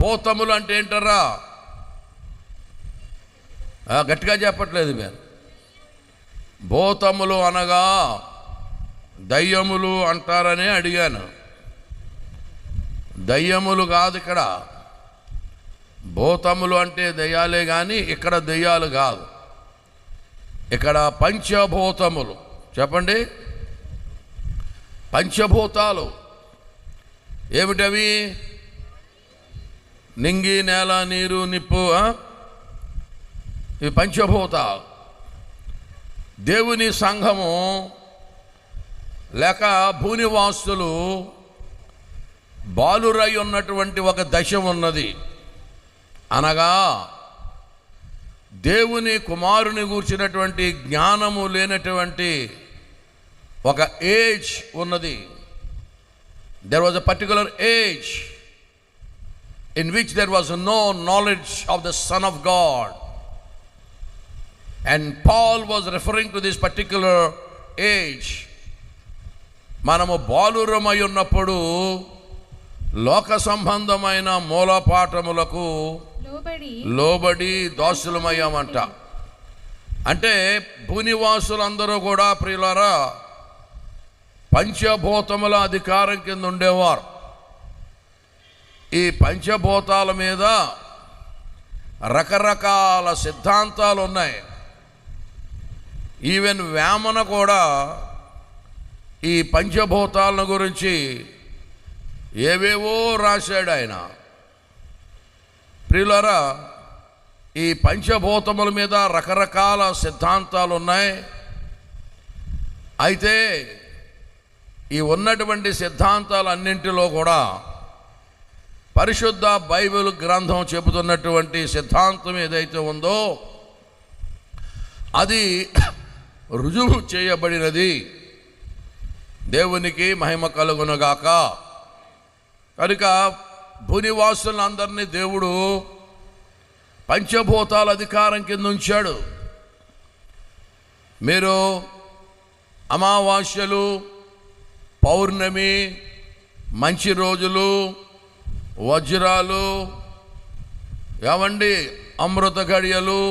భూతములు అంటే ఏంటరా? గట్టిగా చెప్పట్లేదు మీరు. భూతములు అనగా దయ్యములు అంటారని అడిగాను. దయ్యములు కాదు ఇక్కడ. భూతములు అంటే దయ్యాలే కానీ ఇక్కడ దయ్యాలు కాదు. ఇక్కడ పంచభూతములు. చెప్పండి, పంచభూతాలు ఏమిటవి? నింగి, నేల, నీరు, నిప్పు. ఇవి పంచభూతాలు. దేవుని సంఘము లేక భూనివాసులు బాలురై ఉన్నటువంటి ఒక దశ ఉన్నది. అనగా దేవుని కుమారుని గూర్చినటువంటి జ్ఞానము లేనటువంటి ఒక ఏజ్ ఉన్నది. There was a particular age in which there was no knowledge of the Son of God. And Paul was referring to this particular age. మనము బాలురమై ఉన్నప్పుడు లోక సంబంధమైన మూలపాఠములకు లోబడి దాసులమయ్యామంట. అంటే భూనివాసులందరూ కూడా ప్రియులారా పంచభూతముల అధికారం కింద ఉండేవారు. ఈ పంచభూతాల మీద రకరకాల సిద్ధాంతాలు ఉన్నాయి. ఈవెన్ వేమన కూడా ఈ పంచభూతాలను గురించి ఏవేవో రాశాడు ఆయన. ప్రియులారా, ఈ పంచభూతముల మీద రకరకాల సిద్ధాంతాలు ఉన్నాయి. అయితే ఈ ఉన్నటువంటి సిద్ధాంతాలన్నింటిలో కూడా పరిశుద్ధ బైబిల్ గ్రంథం చెబుతున్నటువంటి సిద్ధాంతం ఏదైతే ఉందో అది రుజువు చేయబడినది. దేవునికి మహిమ కలుగునుగాక. కనుక భూనివాసులందరినీ దేవుడు పంచభూతాల అధికారం కింద ఉంచాడు. మీరు అమావాస్యలు, పౌర్ణమి, మంచి రోజులు, వజ్రాలు, ఏమండి అమృత గడియలు,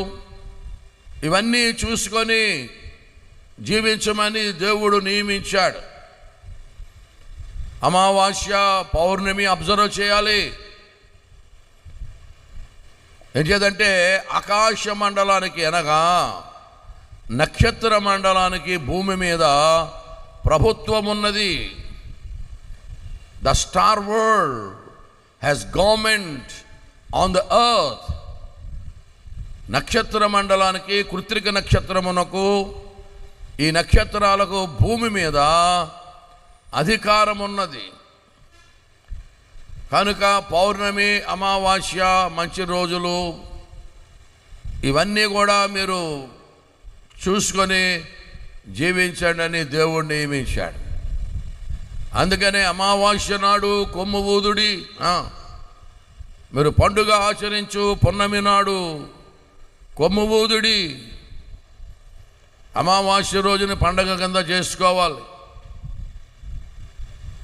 ఇవన్నీ చూసుకొని జీవించమని దేవుడు నియమించాడు. అమావాస్య, పౌర్ణమి అబ్జర్వ్ చేయాలి. ఏం చేద్దంటే ఆకాశ మండలానికి అనగా నక్షత్ర మండలానికి భూమి మీద ప్రభుత్వం ఉన్నది. The star world has government on the earth. నక్షత్ర మండలానికి, కృత్రిక నక్షత్రమునకు, ఈ నక్షత్రాలకు భూమి మీద అధికారం ఉన్నది. కనుక పౌర్ణమి, అమావాస్య, మంచి రోజులు ఇవన్నీ కూడా మీరు చూసుకొని జీవించండి అని దేవుడు నియమించాడు. అందుకనే అమావాస్య నాడు కొమ్ము ఊదుడి, మీరు పండుగ ఆచరించు పున్నమి నాడు కొమ్ము ఊదుడి. అమావాస్య రోజుని పండగ కింద చేసుకోవాలి.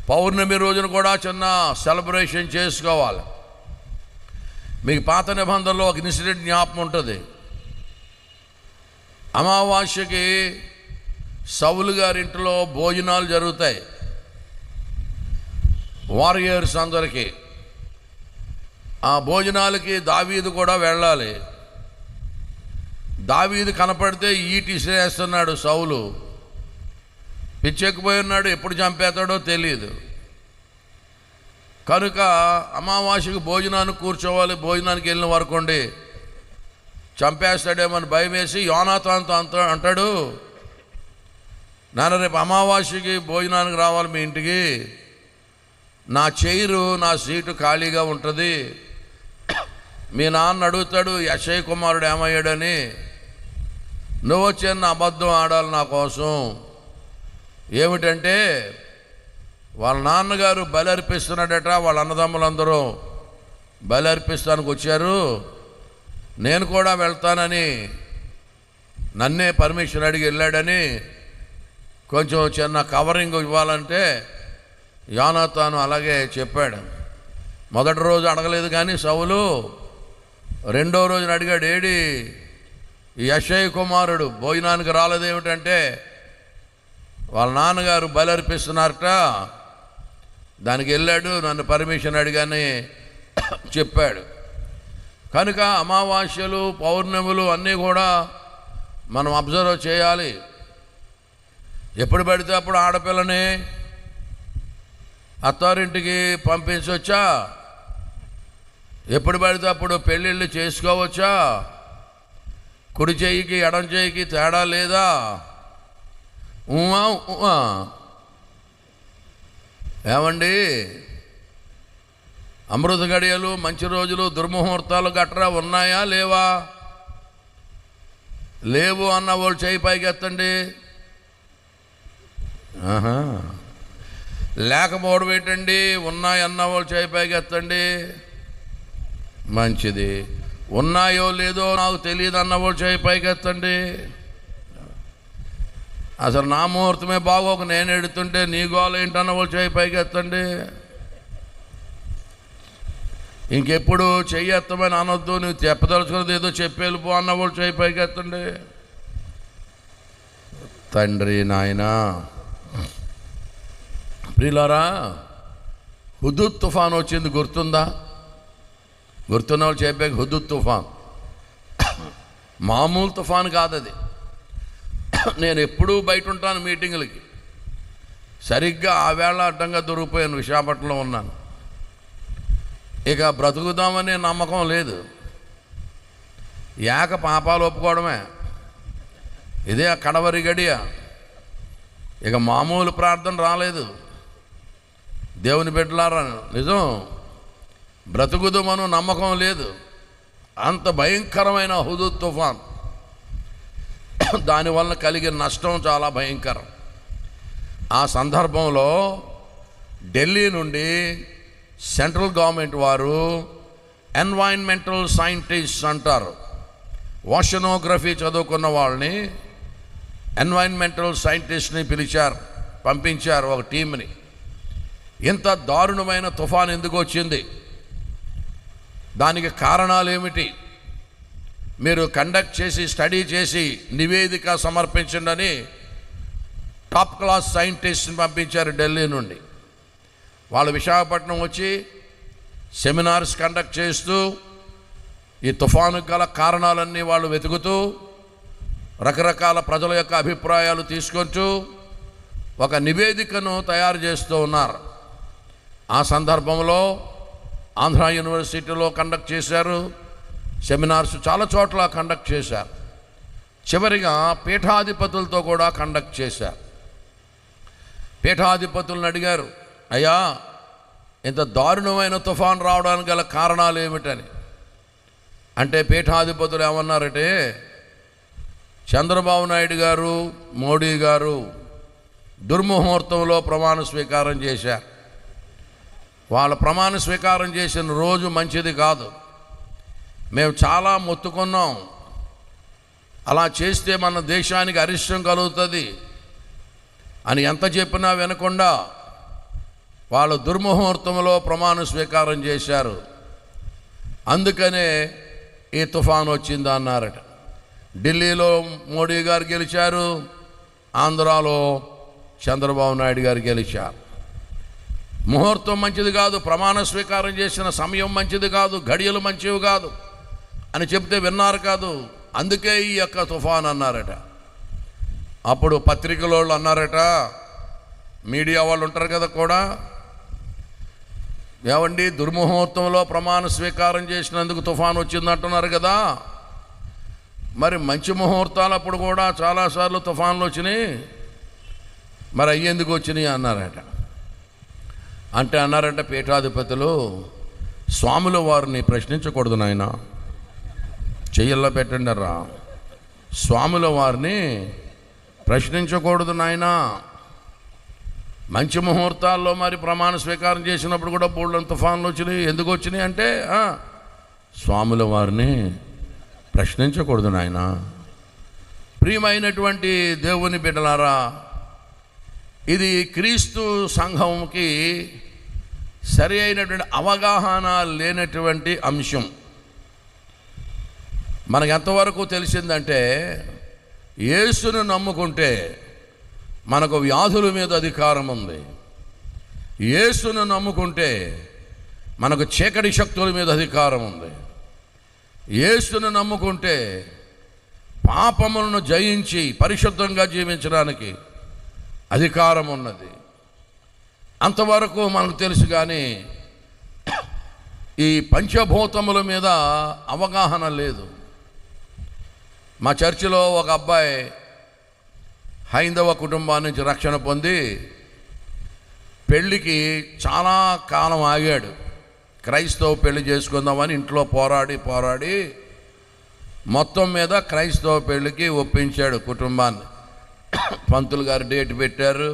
పౌర్ణమి రోజున కూడా చిన్న సెలబ్రేషన్ చేసుకోవాలి. మీకు పాత నిబంధనలో ఒక ఇన్సిడెంట్ జ్ఞాపకం ఉంటుంది. అమావాస్యకి సౌలు గారింట్లో భోజనాలు జరుగుతాయి వారియర్స్ అందరికీ. ఆ భోజనాలకి దావీదు కూడా వెళ్ళాలి. దావీదు కనపడితే ఈటిసేస్తున్నాడు సౌలు. పిచ్చెక్కిపోయి ఉన్నాడు, ఎప్పుడు చంపేస్తాడో తెలియదు. కనుక అమావాస్యకు భోజనానికి కూర్చోవాలి. భోజనానికి వెళ్ళిన వరకుండి చంపేస్తాడేమని భయం వేసి యోనాతాన్తో అంటాడు, నాన్న రేపు అమావాస్యకి భోజనానికి రావాలి మీ ఇంటికి, నా చైరు, నా సీటు ఖాళీగా ఉంటుంది. మీ నాన్న అడుగుతాడు యెషయా కుమారుడు ఏమయ్యాడని, నువ్వు వచ్చి అబద్ధం ఆడాలి నా కోసం. ఏమిటంటే వాళ్ళ నాన్నగారు బలి అర్పిస్తున్నాడట, వాళ్ళ అన్నదమ్ములందరూ బలి అర్పిస్తానికి వచ్చారు, నేను కూడా వెళ్తానని నన్నే పర్మిషన్ అడిగి వెళ్ళాడని కొంచెం చిన్న కవరింగ్ ఇవ్వాలంటే యోనాతాను అలాగే చెప్పాడు. మొదటి రోజు అడగలేదు, కానీ సౌలు రెండో రోజున అడిగాడు, ఏడి యెషై కుమారుడు భోజనానికి రాలేదేమిటంటే వాళ్ళ నాన్నగారు బలి అర్పిస్తున్నారట, దానికి వెళ్ళాడు, నన్ను పర్మిషన్ అడిగాని చెప్పాడు. కనుక అమావాస్యలు పౌర్ణములు అన్నీ కూడా మనం అబ్జర్వ్ చేయాలి. ఎప్పుడు పడితే అప్పుడు ఆడపిల్లని అత్తారింటికి పంపించవచ్చా? ఎప్పుడు పడితే అప్పుడు పెళ్ళిళ్ళు చేసుకోవచ్చా? కుడి చేయికి ఎడం చేయికి తేడా లేదా? ఏమండి, అమృత గడియలు, మంచి రోజులు, దుర్ముహూర్తాలు గట్రా ఉన్నాయా లేవా? లేవు అన్న వాళ్ళు చేయి పైకి ఎత్తండి. లేకపోవడం ఏంటండి? ఉన్నాయన్న వాళ్ళు చేయి పైకి ఎత్తండి. మంచిది. ఉన్నాయో లేదో నాకు తెలియదు అన్న వాళ్ళు చేయి పైకి ఎత్తండి. అసలు నా ముహూర్తమే బాగోక నేను ఎడుతుంటే నీ గోల ఏంటన్న వాళ్ళు చేయి పైకి ఎత్తండి. ఇంకెప్పుడు చెయ్యి ఎత్తమని అనొద్దు, నువ్వు చెప్పదలుచుకున్నది ఏదో చెప్పి వెళ్ళిపో అన్న వాళ్ళు చేయి పైకి ఎత్తండి. తండ్రి నాయన ప్రియులారా, హుదూద్ తుఫాన్ వచ్చింది, గుర్తుందా? గుర్తున్న వాళ్ళు చెప్పాక హుదూద్ తుఫాన్ మామూలు తుఫాన్ కాదు అది. నేను ఎప్పుడూ బయట ఉంటాను మీటింగులకి, సరిగ్గా ఆ వేళ అడ్డంగా దొరికిపోయాను, విశాఖపట్నంలో ఉన్నాను. ఇక బ్రతుకుదామనే నమ్మకం లేదు, ఏక పాపాలు ఒప్పుకోవడమే, ఇదే కడవరి గడియ. ఇక మామూలు ప్రార్థన రాలేదు. దేవుని బిడ్డలారా, నిజం, బ్రతుకుదామను నమ్మకం లేదు. అంత భయంకరమైన హుదూద్ తుఫాన్, దానివల్ల కలిగిన నష్టం చాలా భయంకరం. ఆ సందర్భంలో ఢిల్లీ నుండి సెంట్రల్ గవర్నమెంట్ వారు ఎన్వైరన్మెంటల్ సైంటిస్ట్ అంటారు, ఓషనోగ్రఫీ చదువుకున్న వాళ్ళని, ఎన్వైరన్మెంటల్ సైంటిస్ట్ని పంపించారు ఒక టీంని. ఇంత దారుణమైన తుఫాన్ ఎందుకు వచ్చింది, దానికి కారణాలు ఏమిటి, మీరు కండక్ట్ చేసి స్టడీ చేసి నివేదిక సమర్పించండి అని టాప్ క్లాస్ సైంటిస్ట్ని పంపించారు ఢిల్లీ నుండి. వాళ్ళు విశాఖపట్నం వచ్చి సెమినార్స్ కండక్ట్ చేస్తూ ఈ తుఫానుకు గల కారణాలన్నీ వాళ్ళు వెతుకుతూ రకరకాల ప్రజల యొక్క అభిప్రాయాలు తీసుకుంటూ ఒక నివేదికను తయారు చేస్తూ ఉన్నారు. ఆ సందర్భంలో ఆంధ్ర యూనివర్సిటీలో కండక్ట్ చేశారు, సెమినార్స్ చాలా చోట్ల కండక్ట్ చేశారు, చివరిగా పీఠాధిపతులతో కూడా కండక్ట్ చేశారు. పీఠాధిపతులను అడిగారు, అయ్యా ఇంత దారుణమైన తుఫాన్ రావడానికి గల కారణాలు ఏమిటని. అంటే పీఠాధిపతులు ఏమన్నారంటే, చంద్రబాబు నాయుడు గారు, మోడీ గారు దుర్ముహూర్తంలో ప్రమాణ స్వీకారం చేశారు. వాళ్ళ ప్రమాణ స్వీకారం చేసిన రోజు మంచిది కాదు, మేము చాలా మొత్తుకున్నాం, అలా చేస్తే మన దేశానికి అరిష్టం కలుగుతుంది అని ఎంత చెప్పినా వినకుండా వాళ్ళు దుర్ముహూర్తంలో ప్రమాణ స్వీకారం చేశారు. అందుకనే ఈ తుఫాను వచ్చింది అన్నారట. ఢిల్లీలో మోడీ గారు గెలిచారు, ఆంధ్రాలో చంద్రబాబు నాయుడు గారు గెలిచారు. ముహూర్తం మంచిది కాదు, ప్రమాణ స్వీకారం చేసిన సమయం మంచిది కాదు, గడియలు మంచివి కాదు అని చెప్తే విన్నారు కాదు, అందుకే ఈ యొక్క తుఫాన్ అన్నారట. అప్పుడు పత్రికల వాళ్ళు అన్నారట, మీడియా వాళ్ళు ఉంటారు కదా కూడా, ఏమండి దుర్ముహూర్తంలో ప్రమాణ స్వీకారం చేసినందుకు తుఫాన్ వచ్చిందంటున్నారు కదా, మరి మంచి ముహూర్తాలు అప్పుడు కూడా చాలాసార్లు తుఫాన్లు వచ్చినాయి, మరి అయ్యేందుకు వచ్చినాయి అన్నారట. అంటే అన్నారంటే పీఠాధిపతులు, స్వాముల వారిని ప్రశ్నించకూడదు నాయన, చెయ్యల్లో పెట్టండి రా, స్వాముల వారిని ప్రశ్నించకూడదు నాయన. మంచి ముహూర్తాల్లో మరి ప్రమాణ స్వీకారం చేసినప్పుడు కూడా బోల్డెన్ తుఫాన్లు వచ్చినాయి, ఎందుకు వచ్చినాయి అంటే స్వాముల వారిని ప్రశ్నించకూడదు నాయన. ప్రియమైనటువంటి దేవుని బిడ్డలారా, ఇది క్రీస్తు సంఘంకి సరి అయినటువంటి అవగాహన లేనటువంటి అంశం. మనకు ఎంతవరకు తెలిసిందంటే, యేసును నమ్ముకుంటే మనకు వ్యాధుల మీద అధికారం ఉంది. యేసును నమ్ముకుంటే మనకు చీకటి శక్తుల మీద అధికారం ఉంది. యేసును నమ్ముకుంటే పాపములను జయించి పరిశుద్ధంగా జీవించడానికి అధికారం ఉన్నది. అంతవరకు మనకు తెలుసు. కానీ ఈ పంచభూతముల మీద అవగాహన లేదు. మా చర్చిలో ఒక అబ్బాయి హైందవ కుటుంబం నుంచి రక్షణ పొంది పెళ్ళికి చాలా కాలం ఆగాడు. క్రైస్తవ పెళ్లి చేసుకుందామని ఇంట్లో పోరాడి మొత్తం మీద క్రైస్తవ పెళ్ళికి ఒప్పించాడు కుటుంబాన్ని. పంతులు గారు డేట్ పెట్టారు.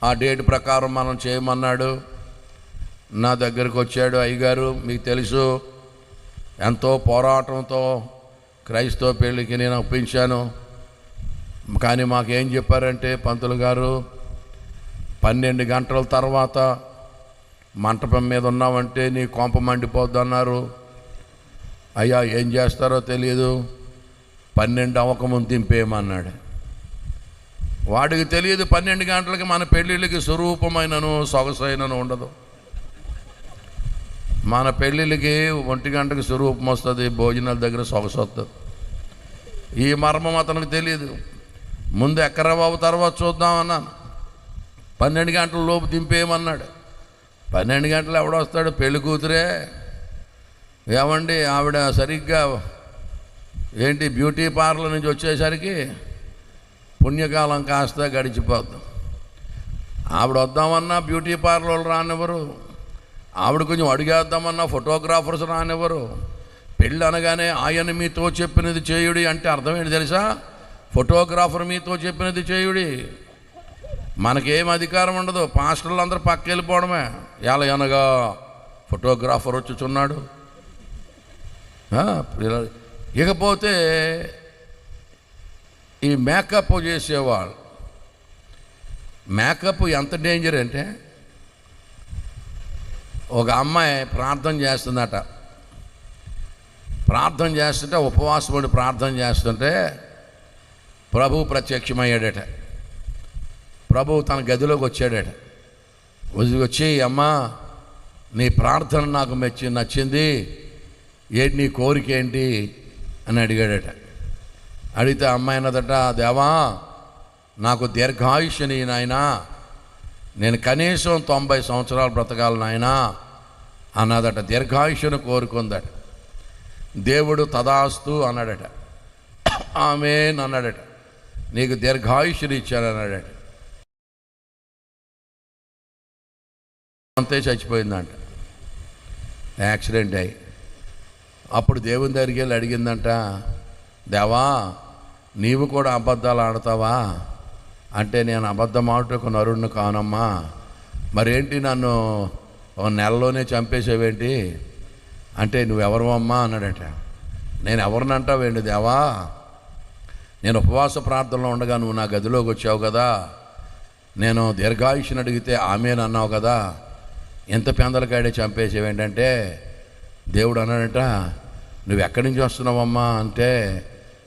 ఆ డేట్ ప్రకారం మనం చేయమన్నాడు. నా దగ్గరికి వచ్చాడు. అయ్యగారు, మీకు తెలుసు, ఎంతో పోరాటంతో క్రైస్తవ పెళ్ళికి నేను ఒప్పించాను. కానీ మాకేం చెప్పారంటే, పంతులు గారు 12 గంటల తర్వాత మంటపం మీద ఉన్నామంటే నీ కొంప మండిపోద్ది అన్నారు. అయ్యా, ఏం చేస్తారో తెలియదు, 12 అవ్వకముందు దింపేయమన్నాడు. వాడికి తెలియదు 12 గంటలకి మన పెళ్ళిళ్ళకి స్వరూపమైనను సొగసైనను ఉండదు. మన పెళ్ళిళ్ళకి 1 గంటకి స్వరూపం వస్తుంది, భోజనాల దగ్గర సొగసు వస్తుంది. ఈ మర్మం అతనికి తెలియదు. ముందు ఎక్కరా బాబు, తర్వాత చూద్దామన్నాను. 12 గంటల లోపు దింపేయమన్నాడు. 12 గంటలు ఎవడొస్తాడు? పెళ్లి కూతురే. ఏమండి, ఆవిడ సరిగ్గా ఏంటి బ్యూటీ పార్లర్ నుంచి వచ్చేసరికి పుణ్యకాలం కాస్త గడిచిపోద్దు. ఆవిడ వద్దామన్నా బ్యూటీ పార్లర్లు రానివ్వరు. ఆవిడ కొంచెం అడిగేద్దామన్నా ఫోటోగ్రాఫర్స్ రానివ్వరు. పెళ్ళి అనగానే ఆయన మీతో చెప్పినది చేయుడి అంటే అర్థం ఏంటి తెలుసా? ఫోటోగ్రాఫర్ మీతో చెప్పినది చేయుడి. మనకేం అధికారం ఉండదు. పాస్టర్లు అందరూ పక్క వెళ్ళిపోవడమే. ఎలాగనగా ఫోటోగ్రాఫర్ వచ్చుచున్నాడు. ఇకపోతే ఈ మేకప్ చేసేవాళ్ళు, మేకప్ ఎంత డేంజర్ అంటే, ఒక అమ్మాయి ప్రార్థన చేస్తుందట. ప్రార్థన చేస్తుంటే, ఉపవాసం పడి ప్రార్థన చేస్తుంటే ప్రభువు ప్రత్యక్షమయ్యాడట. ప్రభువు తన గదిలోకి వచ్చాడట. వచ్చి, అమ్మా, నీ ప్రార్థన నాకు నచ్చింది, ఏంటి నీ కోరిక ఏంటి అని అడిగాడట. అడిగితే అమ్మాయి అన్నదట, దేవా, నాకు దీర్ఘాయుష్ని నాయనా, నేను కనీసం 90 సంవత్సరాలు బ్రతకాలి నాయనా అన్నదట. దీర్ఘాయుష్ను కోరుకుందట. దేవుడు తదాస్తు అన్నాడట. ఆమేన్ అన్నాడట. నీకు దీర్ఘాయుష్ని ఇచ్చాను అన్నాడట. అంతే, చచ్చిపోయిందంట యాక్సిడెంట్ అయ్యి. అప్పుడు దేవుని దగ్గరికి వెళ్ళి అడిగిందంట, దేవా, నీవు కూడా అబద్ధాలు ఆడతావా అంటే, నేను అబద్ధం ఆడుటకు నరుణ్ణి కానమ్మా, మరేంటి నన్ను 1 నెలలోనే చంపేసేవేంటి అంటే, నువ్వెవరమ్మా అన్నాడట. నేను ఎవరినంటావేంటి దేవా, నేను ఉపవాస ప్రార్థనలో ఉండగా నువ్వు నా గదిలోకి వచ్చావు కదా, నేను దీర్ఘాయుష్ని అడిగితే ఆమెను అన్నావు కదా, ఎంత పెందలకాడే చంపేసేవేంటంటే, దేవుడు అన్నాడట, నువ్వు ఎక్కడి నుంచి వస్తున్నావమ్మా అంటే,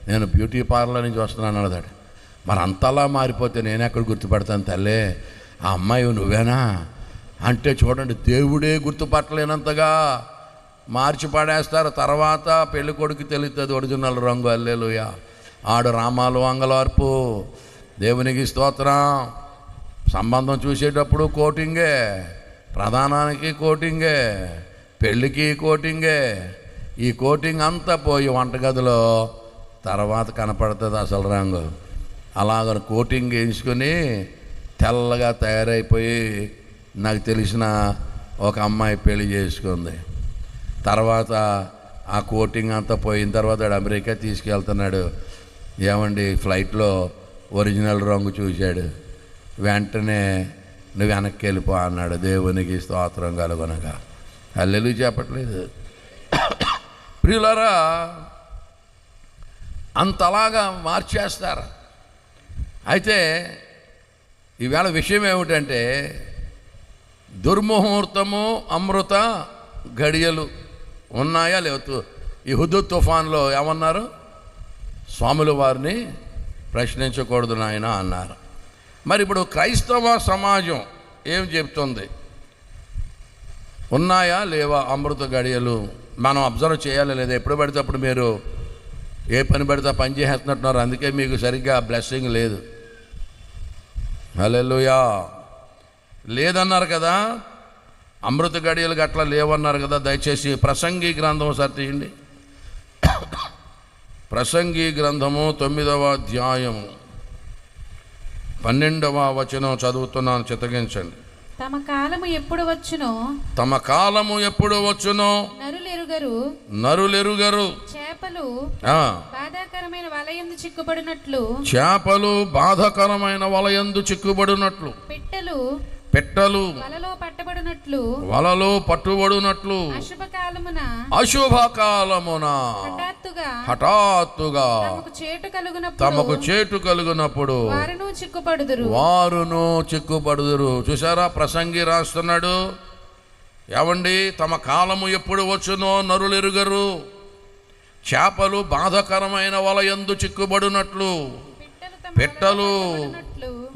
నేను బ్యూటీ పార్లర్ నుంచి వస్తున్నాను అన్నదట. మరి అంతలా మారిపోతే నేను ఎక్కడ గుర్తుపడతాను తల్లే, ఆ అమ్మాయి నువ్వేనా అంటే, చూడండి, దేవుడే గుర్తుపట్టలేనంతగా మార్చి పడేస్తారు. తర్వాత పెళ్లి కొడుకు తెలుస్తుంది ఒరిజినల్ రంగు. హల్లెలూయా. ఆడు రామాలు అంగలార్పు. దేవునికి స్తోత్రం. సంబంధం చూసేటప్పుడు కోటింగే, ప్రధానానికి కోటింగే, పెళ్ళికి కోటింగే. ఈ కోటింగ్ అంతా పోయి వంటగదిలో తర్వాత కనపడుతుంది అసలు రంగు. అలాగ కోటింగ్ వేయించుకొని తెల్లగా తయారైపోయి నాకు తెలిసిన ఒక అమ్మాయి పెళ్లి చేసుకుంది. తర్వాత ఆ కోటింగ్ అంతా పోయిన తర్వాత అమెరికా తీసుకెళ్తున్నాడు. ఏమండి, ఫ్లైట్లో ఒరిజినల్ రంగు చూశాడు. వెంటనే నువ్వు వెనక్కి వెళ్ళిపో అన్నాడు. దేవునికి స్తోత్రం కలుగునగా. హల్లెలూయా చెప్పట్లేదు ప్రియులారా. అంతలాగా మార్చేస్తారు. అయితే ఈవేళ విషయం ఏమిటంటే, దుర్ముహూర్తము అమృత గడియలు ఉన్నాయా లేవు? ఈ హుదూ తుఫాన్లో ఏమన్నారు? స్వాముల వారిని ప్రశ్నించకూడదు నాయన అన్నారు. మరి ఇప్పుడు క్రైస్తవ సమాజం ఏం చెప్తుంది? ఉన్నాయా లేవా అమృత గడియలు? మనం అబ్జర్వ్ చేయాలి లేదా? ఎప్పుడు పడితే అప్పుడు మీరు ఏ పని పడితే పని చేస్తున్నట్టున్నారు, అందుకే మీకు సరిగ్గా బ్లెస్సింగ్ లేదు. హల్లెలూయా. లేదన్నారు కదా, అమృత గడియలు గట్లా లేవన్నారు కదా. దయచేసి ప్రసంగి గ్రంథం ఒకసారి తీయండి. ప్రసంగి గ్రంథము 9వ అధ్యాయము 12వ వచనం చదువుతున్నాను, చిత్తగించండి. తమ కాలము ఎప్పుడు వచ్చునో, తమ కాలము ఎప్పుడు వచ్చునో నరులెరుగరు. చేపలు బాధాకరమైన వలయందు చిక్కుబడినట్లు, చేపలు బాధాకరమైన వలయందు చిక్కుబడినట్లు, పిట్టలు వలలో పట్టుబడినట్లు అశుభకాలమున హఠాత్తుగా తమకు చేటు కలుగునప్పుడు వారును చిక్కుపడుదురు. చూసారా, ప్రసంగి రాస్తున్నాడు. ఏమండి, తమ కాలము ఎప్పుడు వచ్చునో నరులెరుగరు. చేపలు బాధాకరమైన వలయందు చిక్కుబడినట్లు, పిట్టలు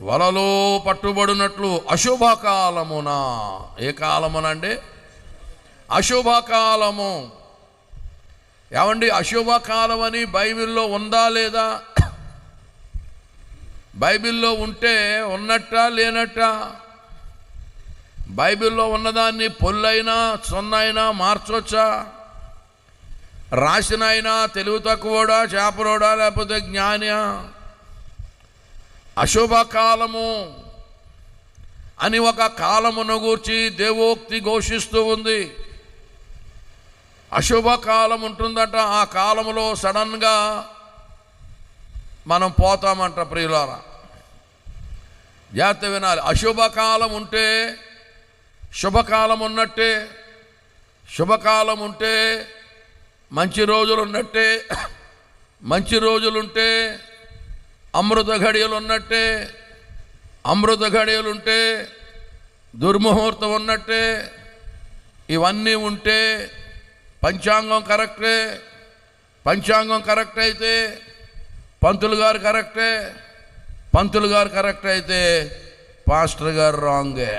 వలలో పట్టుబడినట్లు అశుభకాలమున. ఏ కాలమునండి? అశుభకాలము. ఏమండి, అశుభకాలం అని బైబిల్లో ఉందా లేదా? బైబిల్లో ఉంటే ఉన్నట్టా లేనట్టా? బైబిల్లో ఉన్నదాన్ని పొల్లైనా సొన్నైనా మార్చొచ్చా? రాసిన అయినా తెలివి తక్కువడా, చేపలోడా, లేకపోతే జ్ఞానియా? అశుభకాలము అని ఒక కాలమును గూర్చి దేవోక్తి ఘోషిస్తూ ఉంది. అశుభకాలం ఉంటుందట. ఆ కాలంలో సడన్గా మనం పోతామంట. ప్రియులారా, జాగ్రత్త వినాలి. అశుభకాలం ఉంటే శుభకాలం ఉన్నట్టే, శుభకాలం ఉంటే మంచి రోజులు ఉన్నట్టే, మంచి రోజులుంటే అమృత ఘడియలు ఉన్నట్టే, అమృత ఘడియలుంటే దుర్ముహూర్తం ఉన్నట్టే. ఇవన్నీ ఉంటే పంచాంగం కరెక్టే. పంచాంగం కరెక్ట్ అయితే పంతులు గారు కరెక్టే, పంతులు గారు కరెక్ట్ అయితే పాస్టర్ గారు రాంగే.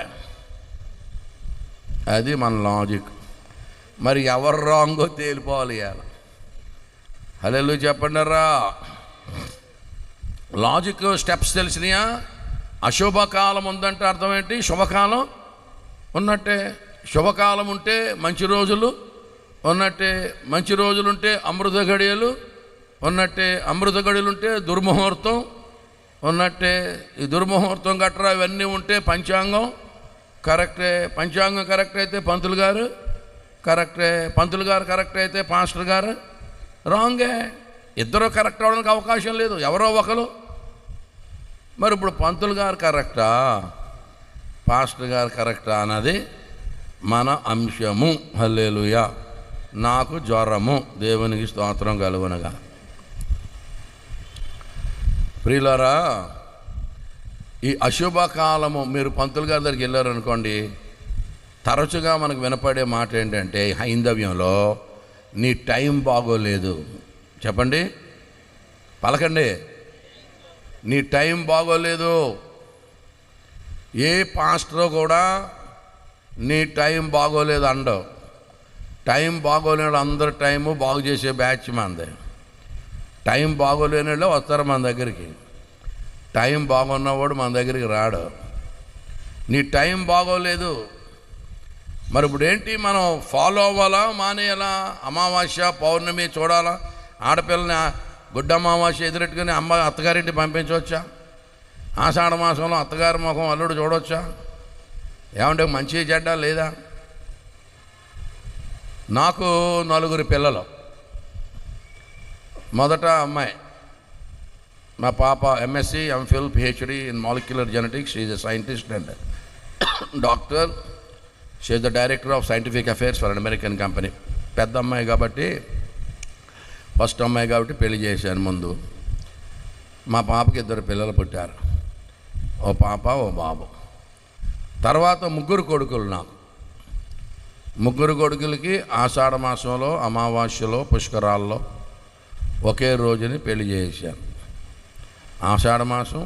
అది మన లాజిక్. మరి ఎవరు రాంగో తేలిపోవాలి. ఇవాళ హల్లెలూయా చెప్పండి రా. Logic steps తెలిసినాయా? అశుభకాలం ఉందంటే అర్థం ఏంటి? శుభకాలం ఉన్నట్టే. శుభకాలం ఉంటే మంచి రోజులు ఉన్నట్టే, మంచి రోజులుంటే అమృత గడియలు ఉన్నట్టే, అమృత గడియలు ఉంటే దుర్ముహూర్తం ఉన్నట్టే. ఈ దుర్ముహూర్తం గట్రా ఇవన్నీ ఉంటే పంచాంగం కరెక్టే. పంచాంగం కరెక్ట్ అయితే పంతులు గారు కరెక్టే, పంతులు గారు కరెక్ట్ అయితే పాస్టర్ గారు రాంగే. ఇద్దరు కరెక్ట్ అవడానికి అవకాశం లేదు, ఎవరో ఒకరు. మరి ఇప్పుడు పంతులు గారు కరెక్టా, పాస్టర్ గారు కరెక్టా అన్నది మన అంశము. హల్లెలూయా. నాకు జ్వరము, దేవునికి స్తోత్రం కలుగునగా. ప్రియులారా, ఈ అశుభకాలము, మీరు పంతులు గారి దగ్గరికి వెళ్ళారనుకోండి, తరచుగా మనకు వినపడే మాట ఏంటంటే హైందవ్యంలో, నీ టైం బాగోలేదు. చెప్పండి, పలకండి. నీ టైం బాగోలేదు. ఏ పాస్టర్ కూడా నీ టైం బాగోలేదు అండవు. టైం బాగోలేడు, అందరు టైము బాగు చేసే బ్యాచ్ మంది. టైం బాగోలేని వాళ్ళు వస్తారు మన దగ్గరికి. టైం బాగున్నవాడు మన దగ్గరికి రాడు. నీ టైం బాగోలేదు. మరి ఇప్పుడు ఏంటి, మనం ఫాలో అవ్వాలా మానేయాలా? అమావాస్య పౌర్ణమి చూడాలా? ఆడపిల్లని గుడ్డ అమావాస్య ఎదురెట్టుకుని అత్తగారింటి పంపించవచ్చా? ఆషాఢ మాసంలో అత్తగారి ముఖం అల్లుడు చూడవచ్చా? ఏమంటే మంచి చెడ్డ లేదా? నాకు 4 పిల్లలు. మొదట అమ్మాయి, మా పాప MSc, MPhil, PhD in molecular genetics. She is a scientist and doctor. She is the director of scientific affairs for an American company. పెద్ద అమ్మాయి కాబట్టి, ఫస్ట్ అమ్మాయి కాబట్టి పెళ్లి చేశాను ముందు. మా పాపకి 2 పిల్లలు పుట్టారు, ఓ పాప ఓ బాబు. తర్వాత ముగ్గురు కొడుకులు నాకు. ముగ్గురు కొడుకులకి ఆషాఢ మాసంలో, అమావాస్యలో, పుష్కరాల్లో ఒకే రోజుని పెళ్లి చేశాను. ఆషాఢ మాసం,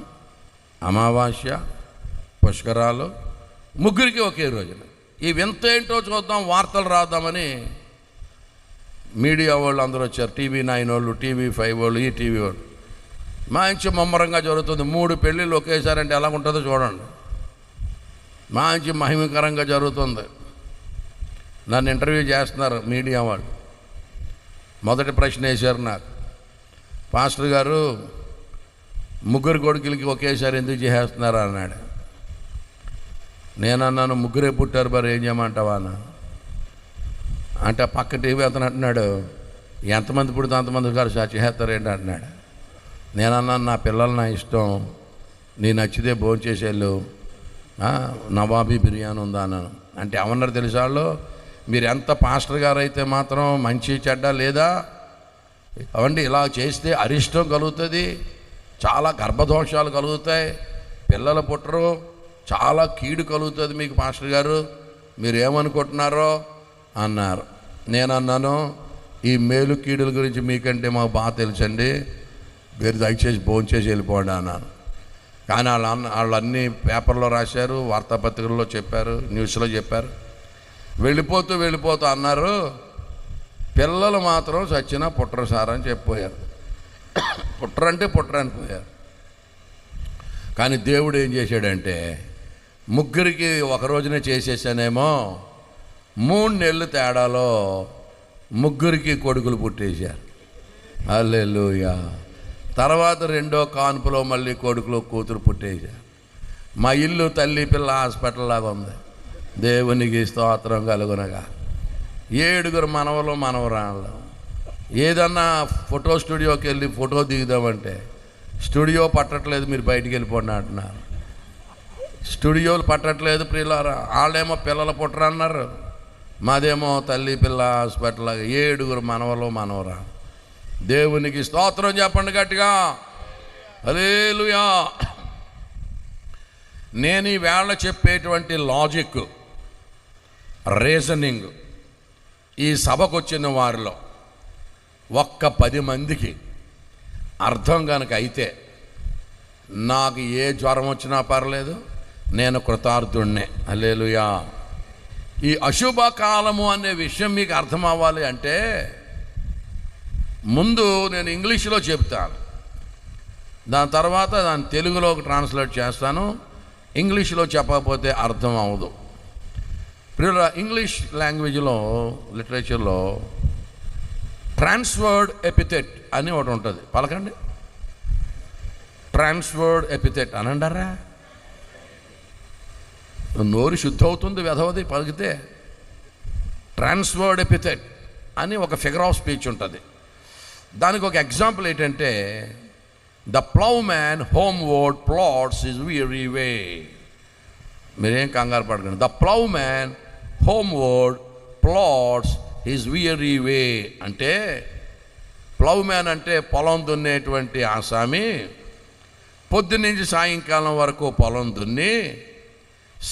అమావాస్య, పుష్కరాలు ముగ్గురికి ఒకే రోజున. ఈ వింత ఏంటో చూద్దాం, వార్తలు రాద్దామని మీడియా వాళ్ళు అందరూ వచ్చారు. టీవీ 9 వాళ్ళు, టీవీ 5 వాళ్ళు, ఈ టీవీ వాళ్ళు. మంచి ముమ్మరంగా జరుగుతుంది. 3 పెళ్ళిళ్ళు ఒకేసారి అంటే ఎలా ఉంటుందో చూడండి. మంచి మహిమకరంగా జరుగుతుంది. నన్ను ఇంటర్వ్యూ చేస్తున్నారు మీడియా వాళ్ళు. మొదటి ప్రశ్న వేశారు నాకు, పాస్టర్ గారు ముగ్గురు కొడుకులకి ఒకేసారి ఎందుకు చేస్తున్నారు అన్నాడు. నేనన్నాను, ముగ్గురే పుట్టారు మరి ఏం చేయమంటావా అన్న అంటే పక్క టీవీ అతను అంటున్నాడు, ఎంతమంది పుడితే అంతమంది గారు చేస్తారు ఏంటి అంటున్నాడు. నేనన్నాను, నా పిల్లలు నా ఇష్టం, నీ నచ్చితే భోంచేసేళ్ళు, నవాబీ బిర్యానీ ఉందా అన్నాను. అంటే ఏమన్నారు తెలుసా వాళ్ళు, మీరు ఎంత పాస్టర్ గారు అయితే మాత్రం మంచి చెడ్డ లేదా అవండి, ఇలా చేస్తే అరిష్టం కలుగుతుంది, చాలా గర్భదోషాలు కలుగుతాయి, పిల్లలు పుట్టరు, చాలా కీడు కలుగుతుంది మీకు పాస్టర్ గారు, మీరు ఏమనుకుంటున్నారో అన్నారు. నేనన్నాను, ఈ మేలు కీడుల గురించి మీకంటే మాకు బాగా తెలుసండి, మీరు దయచేసి భోంచేసి వెళ్ళిపోండి అన్నాను. కానీ వాళ్ళు అన్నీ పేపర్లో రాశారు, వార్తాపత్రికల్లో చెప్పారు, న్యూస్లో చెప్పారు. వెళ్ళిపోతూ అన్నారు, పిల్లలు మాత్రం చచ్చినా పుట్టరు సార్ అని చెప్పిపోయారు. పుట్టరంటే పుట్టరని పోయారు. కానీ దేవుడు ఏం చేశాడంటే, ముగ్గురికి ఒక రోజునే చేసేసానేమో, 3 నెలలు తేడాలో ముగ్గురికి కొడుకులు పుట్టేశారు. హల్లెలూయా. తర్వాత 2వ కాన్పులో మళ్ళీ కొడుకులు కూతురు పుట్టేశారు. మా ఇల్లు తల్లి పిల్ల హాస్పిటల్ లాగా ఉంది. దేవునికి స్తోత్రం కలుగునగా. 7 మనవలు మనవరాళ్ళు. ఏదన్నా ఫోటో స్టూడియోకి వెళ్ళి ఫోటో దిగుదామంటే స్టూడియో పట్టట్లేదు, మీరు బయటికి వెళ్ళిపోండి అంటున్నారు. స్టూడియోలు పట్టట్లేదు ప్రియులారా. వాళ్ళేమో పిల్లలు పుట్టరన్నారు, మాదేమో తల్లి పిల్ల హాస్పిటల్ లాగా. 7 మనవలు మనవరా. దేవునికి స్తోత్రం చెప్పండి గట్టిగా. హల్లెలూయా. నేను ఈ వేళ చెప్పేటువంటి లాజిక్, రీజనింగ్ ఈ సభకు వచ్చిన వారిలో ఒక్క 10 మందికి అర్థం కనుక అయితే, నాకు ఏ జ్వరం వచ్చినా పర్లేదు, నేను కృతార్థుణ్ణే. హల్లెలూయా. ఈ అశుభ కాలము అనే విషయం మీకు అర్థం అవ్వాలి అంటే, ముందు నేను ఇంగ్లీష్లో చెప్తాను, దాని తర్వాత దాన్ని తెలుగులోకి ట్రాన్స్లేట్ చేస్తాను. ఇంగ్లీష్లో చెప్పకపోతే అర్థం అవ్వదు. ఇంగ్లీష్ లాంగ్వేజ్లో, లిటరేచర్లో ట్రాన్స్వర్డ్ ఎపిథెట్ అని ఒకటి ఉంటుంది. పలకండి, ట్రాన్స్వర్డ్ ఎపిథెట్ అని అంటారా? నోరు శుద్ధ అవుతుంది వెధవది పలికితే. ట్రాన్స్వర్డ్ ఎపిథెట్ అని ఒక ఫిగర్ ఆఫ్ స్పీచ్ ఉంటుంది. దానికి ఒక ఎగ్జాంపుల్ ఏంటంటే, the ploughman homeward plods his weary way. మీరేం కంగారు పడకండి. The ploughman homeward plods his weary way అంటే, ప్లౌ మ్యాన్ అంటే పొలం దున్నేటువంటి ఆసామి పొద్దున్నుంచి సాయంకాలం వరకు పొలం దున్ని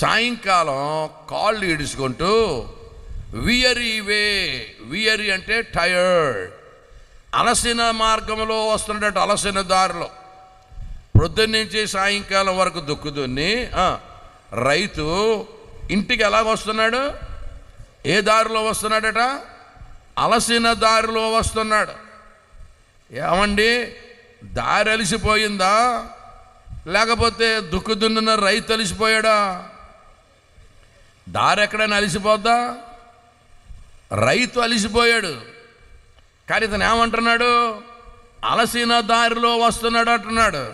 సాయంకాలం కాళ్ళు ఈడుచుకుంటూ వియరీ వే, వియరీ అంటే టైర్డ్, అలసిన మార్గంలో వస్తున్నట్టు, అలసిన దారిలో పొద్దున్నుంచి సాయంకాలం వరకు దుక్కుదున్ని రైతు ఇంటికి ఎలాగ వస్తున్నాడు? ఏ దారిలో వస్తున్నాడట? అలసిన దారిలో వస్తున్నాడు. ఏమండి, దారి అలిసిపోయిందా లేకపోతే దుక్కుదున్న రైతు అలిసిపోయాడా? దారి ఎక్కడైనా అలిసిపోద్దా? రైతు అలిసిపోయాడు. కానీ ఇతను ఏమంటున్నాడు? అలసిన దారిలో వస్తున్నాడు అంటున్నాడు.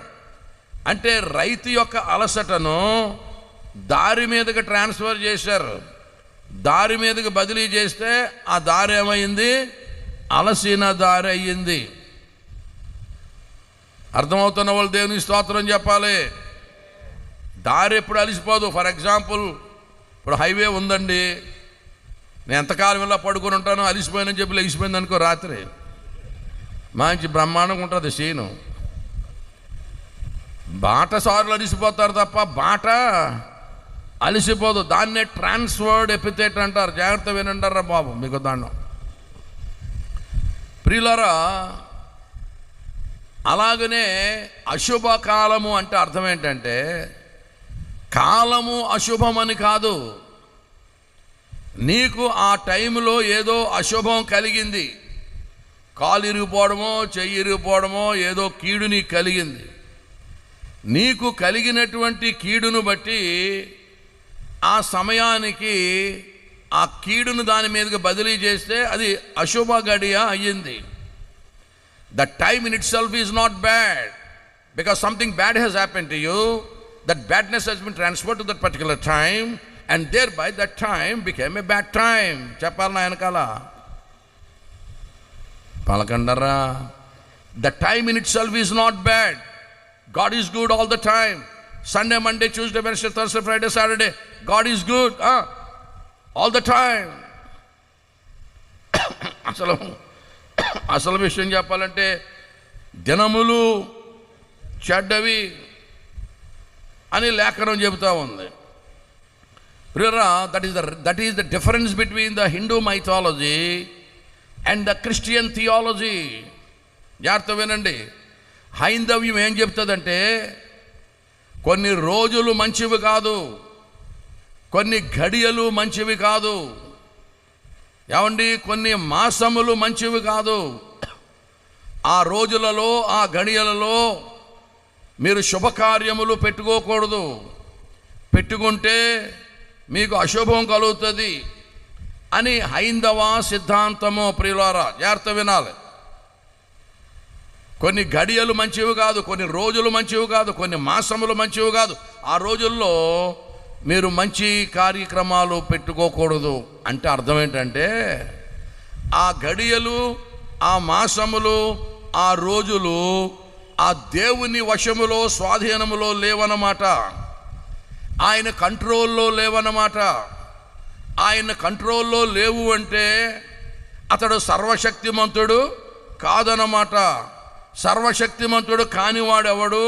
అంటే రైతు యొక్క అలసటను దారి మీదకి ట్రాన్స్ఫర్ చేశారు. దారి మీదకి బదిలీ చేస్తే ఆ దారి ఏమైంది? అలసిన దారి అయ్యింది. అర్థమవుతున్న వాళ్ళు దేవునికి స్తోత్రం చెప్పాలి. దారి ఎప్పుడు అలిసిపోదు. ఫర్ ఎగ్జాంపుల్, ఇప్పుడు హైవే ఉందండి, నేను ఎంతకాలం ఇలా పడుకొని ఉంటానో, అలిసిపోయానని చెప్పి లెగిసిపోయింది అనుకో, రాత్రి మంచి బ్రహ్మాండంగా ఉంటుంది సీను. బాట సార్లు అలిసిపోతారు తప్ప బాట అలసిపోదు. దాన్నే ట్రాన్స్వర్డ్ ఎపిథెట్ అంటారు. జాగ్రత్త వినంటారా బాబు, మీకు దాన్ని. ప్రియులారా, అలాగనే అశుభ కాలము అంటే అర్థం ఏంటంటే, కాలము అశుభమని కాదు. నీకు ఆ టైంలో ఏదో అశుభం కలిగింది, కాలు ఇరిగిపోవడమో చెయ్యి ఇరిగిపోవడమో ఏదో కీడు నీకు కలిగింది. నీకు కలిగినటువంటి కీడును బట్టి ఆ సమయానికి ఆ కీడును దాని మీదకి బదిలీ చేస్తే అది అశుభ గడియ అయ్యింది. The time in itself is not bad, because something bad has happened to you. That badness has been transferred to that particular time, and thereby that time became a bad time. చెప్పాలి నా వెనకాల పలకండరా. The time in itself is not bad. God is good all the time. Sunday, Monday, Tuesday, Wednesday, Thursday, Friday, Saturday, God is good all the time. అసలు విషయం చెప్పాలంటే దినములు చెడ్డవి అని లేఖనం చెబుతూ ఉంది. ప్రియరా, that is the difference between the Hindu mythology and the Christian theology. జాగ్రత్త వినండి. హైందవ్యం ఏం చెప్తుందంటే, కొన్ని రోజులు మంచివి కాదు, కొన్ని గడియలు మంచివి కాదు, ఏమండి, కొన్ని మాసములు మంచివి కాదు. ఆ రోజులలో ఆ గడియలలో మీరు శుభకార్యములు పెట్టుకోకూడదు. పెట్టుకుంటే మీకు అశుభం కలుగుతుంది అని హైందవ సిద్ధాంతము. ప్రియులారా, జాగ్రత్త వినాలి. కొన్ని గడియలు మంచివి కాదు, కొన్ని రోజులు మంచివి కాదు, కొన్ని మాసములు మంచివి కాదు. ఆ రోజుల్లో మీరు మంచి కార్యక్రమాలు పెట్టుకోకూడదు అంటే అర్థం ఏంటంటే, ఆ గడియలు, ఆ మాసములు, ఆ రోజులు ఆ దేవుని వశములో, స్వాధీనములో లేవన్నమాట. ఆయన కంట్రోల్లో లేవన్నమాట. ఆయన కంట్రోల్లో లేవు అంటే అతడు సర్వశక్తిమంతుడు కాదన్నమాట. సర్వశక్తిమంతుడు కానివాడెవడు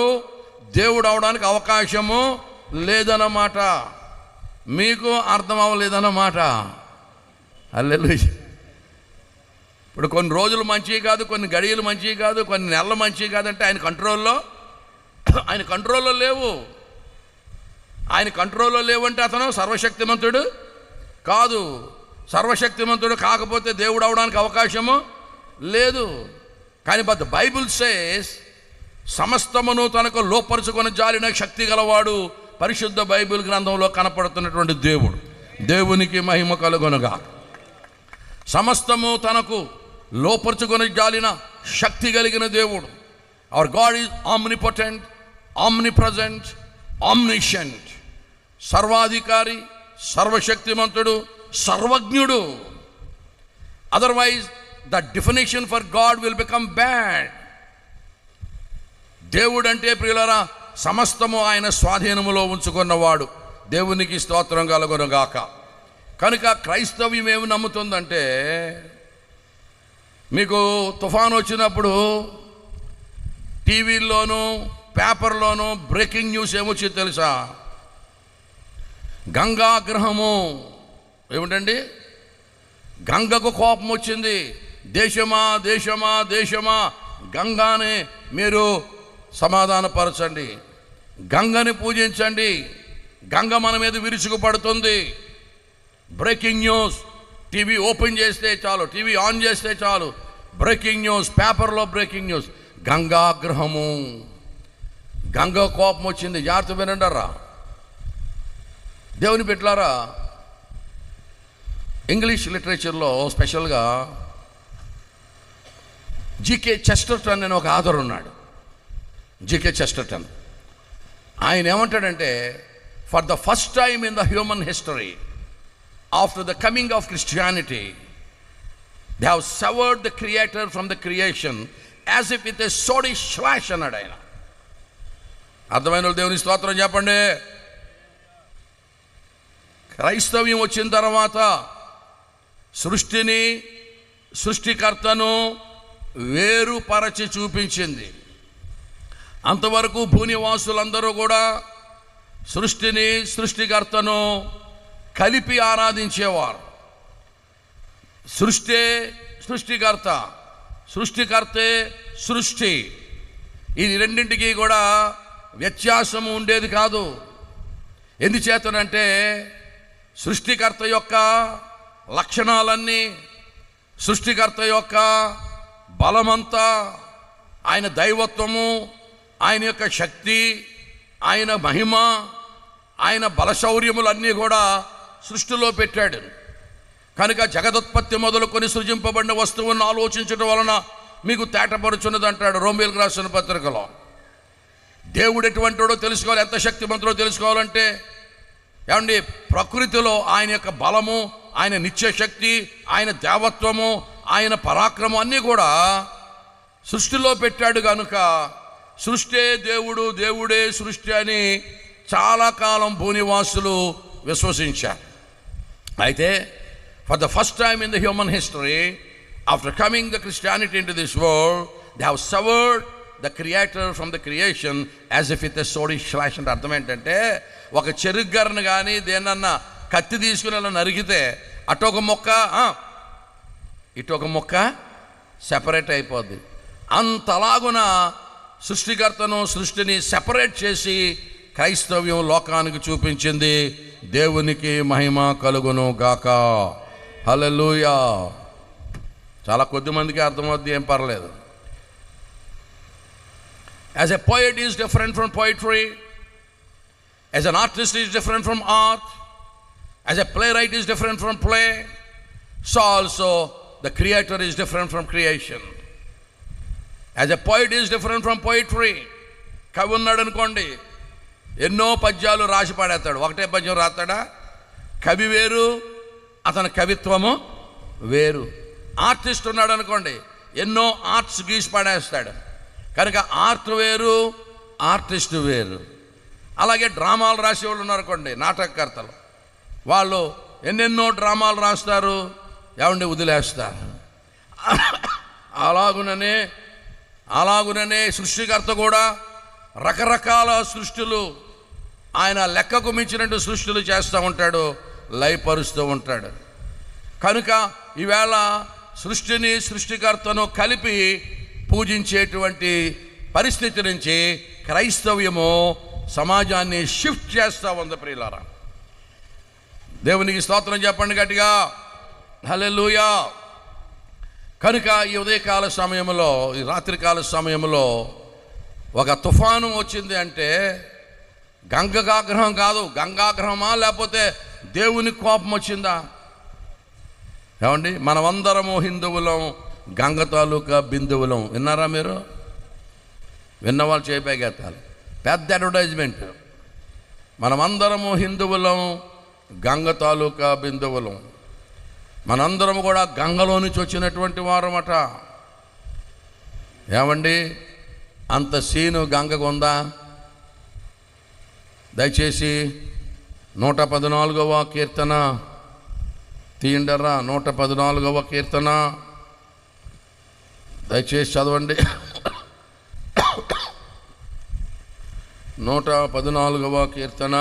దేవుడు అవడానికి అవకాశము లేదన్నమాట. మీకు అర్థం అవ్వలేదన్నమాట. హల్లెలూయా. ఇప్పుడు కొన్ని రోజులు మంచివి కాదు, కొన్ని గడియలు మంచివి కాదు, కొన్ని నెలలు మంచివి కాదంటే ఆయన కంట్రోల్లో లేవు. ఆయన కంట్రోల్లో లేవంటే అతను సర్వశక్తిమంతుడు కాదు. సర్వశక్తిమంతుడు కాకపోతే దేవుడు అవడానికి అవకాశము లేదు. కానీ బట్ ద బైబిల్ సేస్, సమస్తమును తనకు లోపరుచుకొని జాలిన శక్తి గలవాడు పరిశుద్ధ బైబిల్ గ్రంథంలో కనపడుతున్నటువంటి దేవుడు. దేవునికి మహిమ కలుగునుగా. సమస్తము తనకు లోపరుచుకొని జాలిన శక్తి కలిగిన దేవుడు. Our God is omnipotent, omnipresent, omniscient. సర్వాధికారి, సర్వశక్తిమంతుడు, సర్వజ్ఞుడు. Otherwise the definition for God will become bad. దేవుడు అంటే ప్రియులారా, సమస్తము ఆయన స్వాధీనములో ఉంచుకున్నవాడు. దేవునికి స్తోత్రం కలుగునుగాక. కనుక క్రైస్తవ్యం ఏమి నమ్ముతుందంటే, మీకు తుఫాను వచ్చినప్పుడు టీవీల్లోనూ పేపర్లోనూ బ్రేకింగ్ న్యూస్ ఏమొచ్చింది తెలుసా? గంగాగ్రహము. ఏమిటండి? గంగకు కోపం వచ్చింది. దేశమా దేశమా దేశమా, గంగాని మీరు సమాధానపరచండి, గంగని పూజించండి, గంగ మన మీద విరుచుకుపడుతుంది. Breaking news. టీవీ ఓపెన్ చేస్తే చాలు, టీవీ ఆన్ చేస్తే చాలు, బ్రేకింగ్ న్యూస్, పేపర్లో బ్రేకింగ్ న్యూస్. గంగాగ్రహము, గంగ కోపం వచ్చింది. జాగ్రత్త వినంటారా దేవుని బిడ్డలారా. ఇంగ్లీష్ లిటరేచర్లో స్పెషల్గా జీకే చెస్టర్టన్ అనే ఒక ఆథర్ ఉన్నాడు. GK Chesterton. ఆయన ఏమంటాడంటే, for the first time in the human history, after the coming of Christianity, they have sundered the creator from the creation as if with a sword slash అన్నాడు ఆయన. అర్థమైన దేవుని స్తోత్రం చెప్పండి. క్రైస్తవ్యం వచ్చిన తర్వాత సృష్టిని, సృష్టికర్తను వేరుపరచి చూపించింది. అంతవరకు భూనివాసులందరూ కూడా సృష్టిని సృష్టికర్తను కలిపి ఆరాధించేవారు. సృష్టి సృష్టికర్త, సృష్టికర్తే సృష్టి, ఇది రెండింటికి కూడా వ్యత్యాసము ఉండేది కాదు. ఎందుచేతనంటే సృష్టికర్త యొక్క లక్షణాలన్నీ, సృష్టికర్త యొక్క బలమంతా, ఆయన దైవత్వము, ఆయన యొక్క శక్తి, ఆయన మహిమ, ఆయన బలశౌర్యములన్నీ కూడా సృష్టిలో పెట్టాడు. కనుక జగదుత్పత్తి మొదలుకొని సృజింపబడిన వస్తువులను ఆలోచించడం వలన మీకు తేటపరుచున్నది అంటాడు రోమీయులకు రాసిన పత్రికలో. దేవుడు ఎటువంటివాడో తెలుసుకోవాలి, ఎంత శక్తిమంతుడో తెలుసుకోవాలంటే ఏమండి, ప్రకృతిలో ఆయన యొక్క బలము, ఆయన నిత్యశక్తి, ఆయన దేవత్వము, ఆయన పరాక్రమం అన్నీ కూడా సృష్టిలో పెట్టాడు. కనుక సృష్టే దేవుడు, దేవుడే సృష్టి అని చాలా కాలం భూనివాసులు విశ్వసించారు. అయితే for the first time in the human history, after coming the Christianity into this world, they have sundered the creator from the creation as if it a sword slash. అంటే అర్థం ఏంటంటే, ఒక చెరుగ్గరను కానీ దేన్నన్నా కత్తి తీసుకుని అలా నరికితే అటొక మొక్క ఇటొక మొక్క సెపరేట్ అయిపోద్ది. అంతలాగున సృష్టికర్తను సృష్టిని సెపరేట్ చేసి క్రైస్తవ్యం లోకానికి చూపించింది. దేవునికి మహిమ కలుగును గాక. హల్లెలూయా. చాలా కొద్ది మందికి అర్థమవుద్ది, ఏం పర్లేదు. As a poet is different from poetry, as an artist is different from art, as a playwright is different from play, so also the creator is different from creation. As a poet is different from poetry, కవి ఉన్నాడు అనుకోండి, ఎన్నో పద్యాలు రాసి పాడేస్తాడు, ఒకటే పద్యం రాస్తాడా? కవి వేరు, అతని కవిత్వము వేరు. ఆర్టిస్ట్ ఉన్నాడు అనుకోండి, ఎన్నో ఆర్ట్స్ గీసి పాడేస్తాడు. కనుక ఆర్ట్ వేరు, ఆర్టిస్ట్ వేరు. అలాగే డ్రామాలు రాసేవాళ్ళు ఉన్నారనుకోండి, నాటకకర్తలు, వాళ్ళు ఎన్నెన్నో డ్రామాలు రాస్తారు, ఏమండి వదిలేస్తారు. అలాగుననే సృష్టికర్త కూడా రకరకాల సృష్టిలు, ఆయన లెక్కకు మించినట్టు సృష్టిలు చేస్తూ ఉంటాడు, లయపరుస్తూ ఉంటాడు. కనుక ఈవేళ సృష్టిని సృష్టికర్తను కలిపి పూజించేటువంటి పరిస్థితి నుంచి క్రైస్తవ్యము సమాజాన్ని షిఫ్ట్ చేస్తూ ఉంది. ప్రియులారా, దేవునికి స్తోత్రం చెప్పండి గట్టిగా, హల్లెలూయా. కనుక ఈ ఉదయకాల సమయంలో, ఈ రాత్రికాల సమయంలో ఒక తుఫాను వచ్చింది అంటే గంగాగ్రహం కాదు. గంగాగ్రహమా లేకపోతే దేవుని కోపం వచ్చిందా? ఏమండి, మనమందరము హిందువులం, గంగ తాలూకా బిందువులం. విన్నారా మీరు? విన్నవాళ్ళు చేయబోగేతాలి. పెద్ద అడ్వర్టైజ్మెంట్. మనమందరము హిందువులం, గంగ తాలూకా బిందువులం. మనందరం కూడా గంగలో నుంచి వచ్చినటువంటి వారమట. ఏమండి, అంత సీను గంగకు ఉందా? దయచేసి 114వ కీర్తన తీయండరా. 114వ కీర్తన దయచేసి చదవండి. 114వ కీర్తన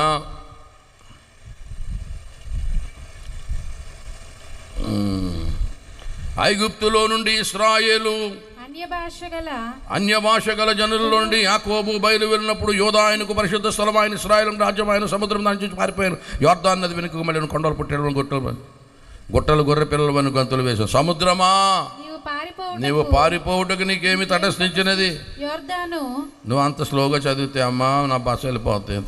ఐగుప్తులో నుండి ఇశ్రాయేలు అన్య భాష గల జనుల నుండి యాకోబు బయలు వెళ్ళినప్పుడు యోధా ఆయనకు పరిశుద్ధ స్థలం, ఆయన ఇశ్రాయేలు రాజ్యం, ఆయన సముద్రం దాని నుంచి పారిపోయాను. యోర్దాను నది వెనుక మళ్ళీ కొండలు పుట్టేడు, గుట్టలు గొర్రె పిల్లలు వెనుక గంతులు వేశాను. సముద్రమా, నీవు పారిపోవుటకు నీకేమి తటస్థించినది? నువ్వు అంత స్లోగా చదివితే అమ్మా నా భాష వెళ్ళిపోతాయి.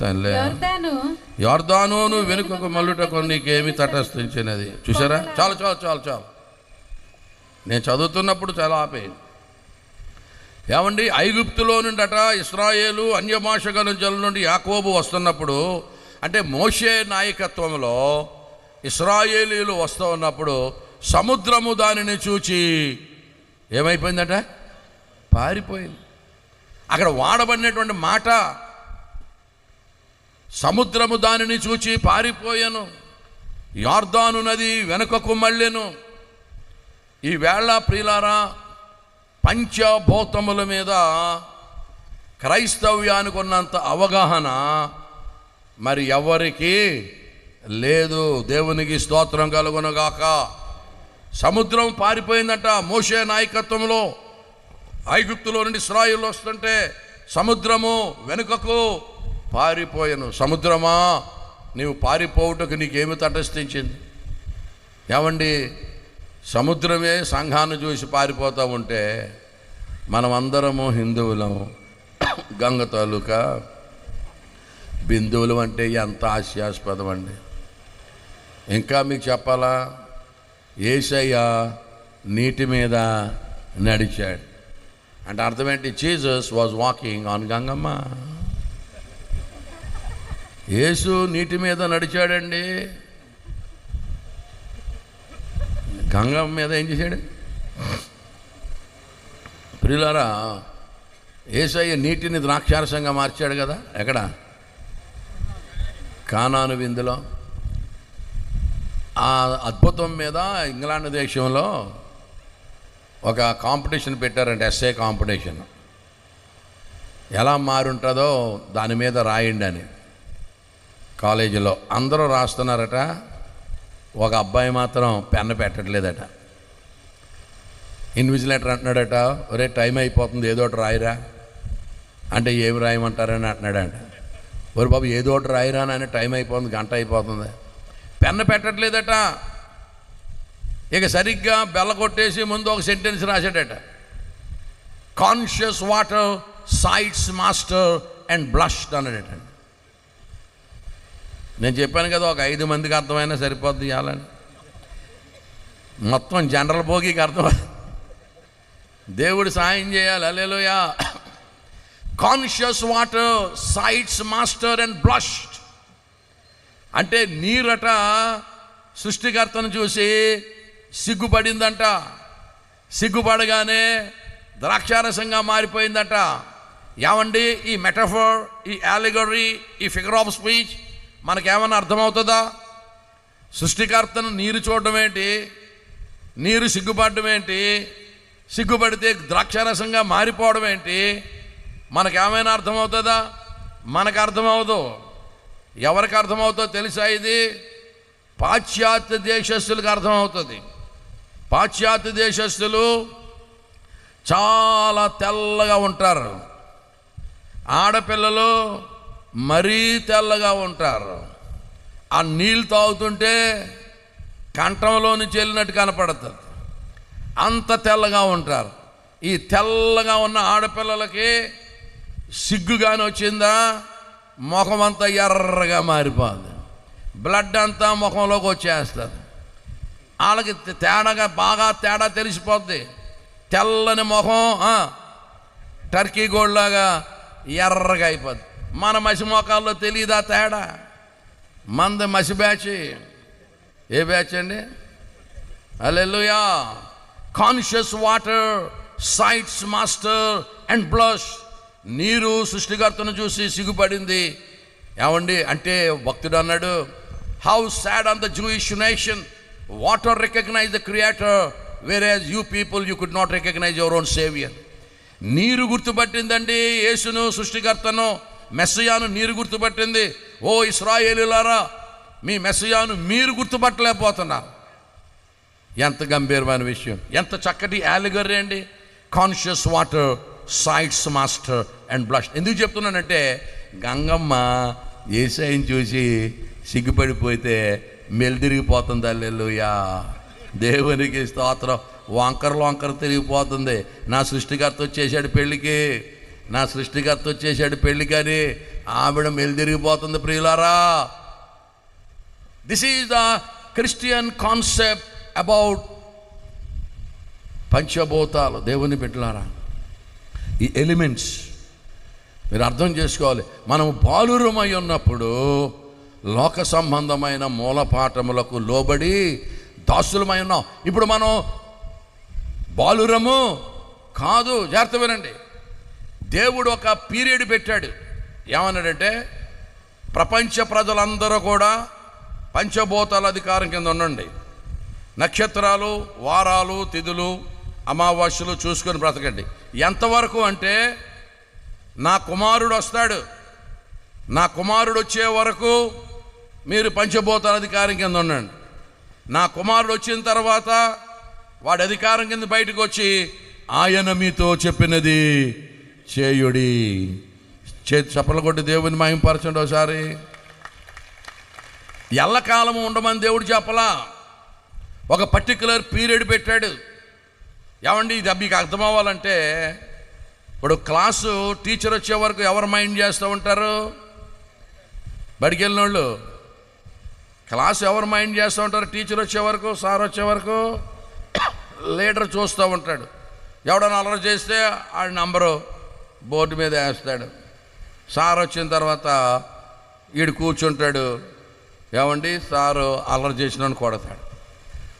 యోర్దాను నువ్వు వెనుకకు మల్లుటకు నీకేమి తటస్థించినది? చూసారా? చాలు చాలు చాలు చాలు. నేను చదువుతున్నప్పుడు చాలా ఆపేయండి. ఏమండి, ఐగుప్తులో నుండట ఇశ్రాయేలు అన్య భాష గల జనుల నుండి యాకోబు వస్తున్నప్పుడు, అంటే మోషే నాయకత్వంలో ఇశ్రాయేలీలు వస్తూ ఉన్నప్పుడు సముద్రము దానిని చూచి ఏమైపోయిందట? పారిపోయింది. అక్కడ వాడబడినటువంటి మాట సముద్రము దానిని చూచి పారిపోయాను, యోర్దాను నది వెనుకకు మళ్ళెను. ఈవేళ ప్రియులారా, పంచభూతముల మీద క్రైస్తవ్యానికి ఉన్నంత అవగాహన మరి ఎవరికి లేదు. దేవునికి స్తోత్రం కలుగునుగాక. సముద్రం పారిపోయిందంట మోషే నాయకత్వంలో. ఐగుప్తులో నుండి ఇశ్రాయేలు వస్తుంటే సముద్రము వెనుకకు పారిపోయాను. సముద్రమా, నీవు పారిపోవుటకు నీకేమి తటస్థించింది? ఏమండి, సముద్రమే సంఘాన్ని చూసి పారిపోతూ ఉంటే మనమందరము హిందువులం, గంగ తాలూకా బిందువులు అంటే ఎంత హాస్యాస్పదం అండి. ఇంకా మీకు చెప్పాలా, యేసయ్య నీటి మీద నడిచాడు అంటే అర్థం ఏంటి? Jesus was walking on Gangamma. యేసు నీటి మీద నడిచాడండి. గంగమ్మ మీద ఏం చేశాడు? ప్రియులారా, యేసయ్య నీటిని ద్రాక్షారసంగా మార్చాడు కదా. ఎక్కడ? కానాను విందులో. ఆ అద్భుతం మీద ఇంగ్లాండ్ దేశంలో ఒక కాంపిటీషన్ పెట్టారంటే, ఎస్ఏ కాంపిటీషన్. ఎలా మారుంటుందో దాని మీద రాయండి అని కాలేజీలో అందరూ రాస్తున్నారట. ఒక అబ్బాయి మాత్రం పెన్ను పెట్టట్లేదట. ఇన్విజిలేటర్ అంటున్నాడట, ఒరే టైం అయిపోతుంది, ఏదో ఒకటి రాయిరా అంటే, ఏమి రాయమంటారని అంటున్నాడంట. ఒరే బాబు ఏదో ఒకటి రాయిరా అని, టైం అయిపోతుంది, గంట అయిపోతుంది, పెన్ను పెట్టట్లేదట. ఇక సరిగ్గా బెల్ల కొట్టేసి ముందు ఒక సెంటెన్స్ రాశాడట. Conscious water sights master and blushed అన్నాడట. నేను చెప్పాను కదా, ఒక 5 మందికి అర్థమైనా సరిపోద్ది ఇవ్వాలని. మొత్తం జనరల్ భోగికి అర్థం. దేవుడు సాయం చేయాలి. Hallelujah. Conscious water sights master and blushed అంటే నీరట సృష్టికర్తను చూసి సిగ్గుపడిందంట. సిగ్గుపడగానే ద్రాక్షారసంగా మారిపోయిందట. ఏమండి, ఈ మెటఫోర్, ఈ అలిగరీ, ఈ ఫిగర్ ఆఫ్ స్పీచ్ మనకేమన్నా అర్థమవుతుందా? సృష్టికర్తను నీరు చూడడం ఏంటి? నీరు సిగ్గుపడడం ఏంటి? సిగ్గుపడితే ద్రాక్షారసంగా మారిపోవడం ఏంటి? మనకేమైనా అర్థమవుతుందా? మనకు అర్థమవుదు. ఎవరికి అర్థమవుతుందో తెలుసా? ఇది పాశ్చాత్య దేశస్తులకు అర్థమవుతుంది. పాశ్చాత్య దేశస్తులు చాలా తెల్లగా ఉంటారు. ఆడపిల్లలు మరీ తెల్లగా ఉంటారు. ఆ నీళ్ళు తాగుతుంటే కంఠంలో నుంచి వెళ్ళినట్టు కనపడుతుంది. అంత తెల్లగా ఉంటారు. ఈ తెల్లగా ఉన్న ఆడపిల్లలకి సిగ్గుగాని వచ్చిందా, ముఖం అంతా ఎర్రగా మారిపోతుంది. బ్లడ్ అంతా ముఖంలోకి వచ్చేస్తుంది. వాళ్ళకి తేడాగా బాగా తేడా తెలిసిపోద్ది. తెల్లని ముఖం టర్కీ గోల్డ్లాగా ఎర్రగా అయిపోద్ది. మన మసి మొఖాల్లో తెలియదా తేడా? మంది మసి బ్యాచ్. ఏ బ్యాచ్ అండి? Hallelujah. Conscious water sights master and blush. నీరు సృష్టికర్తను చూసి సిగ్గుపడింది. ఏమండి అంటే భక్తుడు అన్నాడు, how sad on the Jewish nation, water recognise the creator whereas you people you could not recognise your own saviour. నీరు గుర్తుపట్టిందండి యేసును, సృష్టికర్తను, మెస్సియాను నీరు గుర్తుపట్టింది. ఓ ఇశ్రాయేలీయులారా, మీ మెస్సియాను మీరు గుర్తుపట్టలేకపోతున్నారు. ఎంత గంభీరమైన విషయం, ఎంత చక్కటి అలిగరీ అండి. Conscious water sights master and blush. ఎందుకు చెప్తున్నానంటే, గంగమ్మ యేసయ్యను చూసి సిగ్గుపడిపోతే మెలితిరిగిపోతుంది. హల్లెలూయా. దేవునికి స్తోత్రం. వంకర తిరిగిపోతుంది. నా సృష్టికర్త వచ్చేసాడు పెళ్ళికి, నా సృష్టికర్త వచ్చేసాడు పెళ్ళికని ఆవిడ మెలితిరిగిపోతుంది. ప్రియులారా, this is the Christian concept about పంచభూతాలు. దేవుని బిడ్డలారా, ఈ ఎలిమెంట్స్ మీరు అర్థం చేసుకోవాలి. మనం బాలురమై ఉన్నప్పుడు లోక సంబంధమైన మూలపాఠములకు లోబడి దాసులమై ఉన్నాం. ఇప్పుడు మనం బాలురము కాదు. జాగ్రత్త వినండి. దేవుడు ఒక పీరియడ్ పెట్టాడు. ఏమన్నాడంటే, ప్రపంచ ప్రజలందరూ కూడా పంచభూతాల అధికారం కింద ఉండండి. నక్షత్రాలు, వారాలు, తిథులు, అమావాస్యలు చూసుకొని బ్రతకండి. ఎంతవరకు అంటే, నా కుమారుడు వస్తాడు, నా కుమారుడు వచ్చే వరకు మీరు పంచభూతాల అధికారం కింద ఉండండి. నా కుమారుడు వచ్చిన తర్వాత వాడి అధికారం కింద బయటకు వచ్చి ఆయన మీతో చెప్పినది చేయుడి. చప్పలు కొట్టి దేవుని మహిమపరచండి ఒకసారి. ఎల్లకాలము ఉండమని దేవుడు చెప్పలా, ఒక పర్టికులర్ పీరియడ్ పెట్టాడు. ఏమండి ఇది మీకు అర్థం అవ్వాలంటే, ఇప్పుడు క్లాసు టీచర్ వచ్చే వరకు ఎవరు మైండ్ చేస్తూ ఉంటారు? బడికి వెళ్ళిన వాళ్ళు. క్లాసు ఎవరు మైండ్ చేస్తూ ఉంటారు? టీచర్ వచ్చే వరకు, సార్ వచ్చే వరకు లీడర్ చూస్తూ ఉంటాడు. ఎవడన్నా అలర్ చేస్తే ఆ నంబరు బోర్డు మీద వేస్తాడు. సార్ వచ్చిన తర్వాత వీడు కూర్చుంటాడు. ఏమండి సారు అలర్ చేసినని కొడతాడు.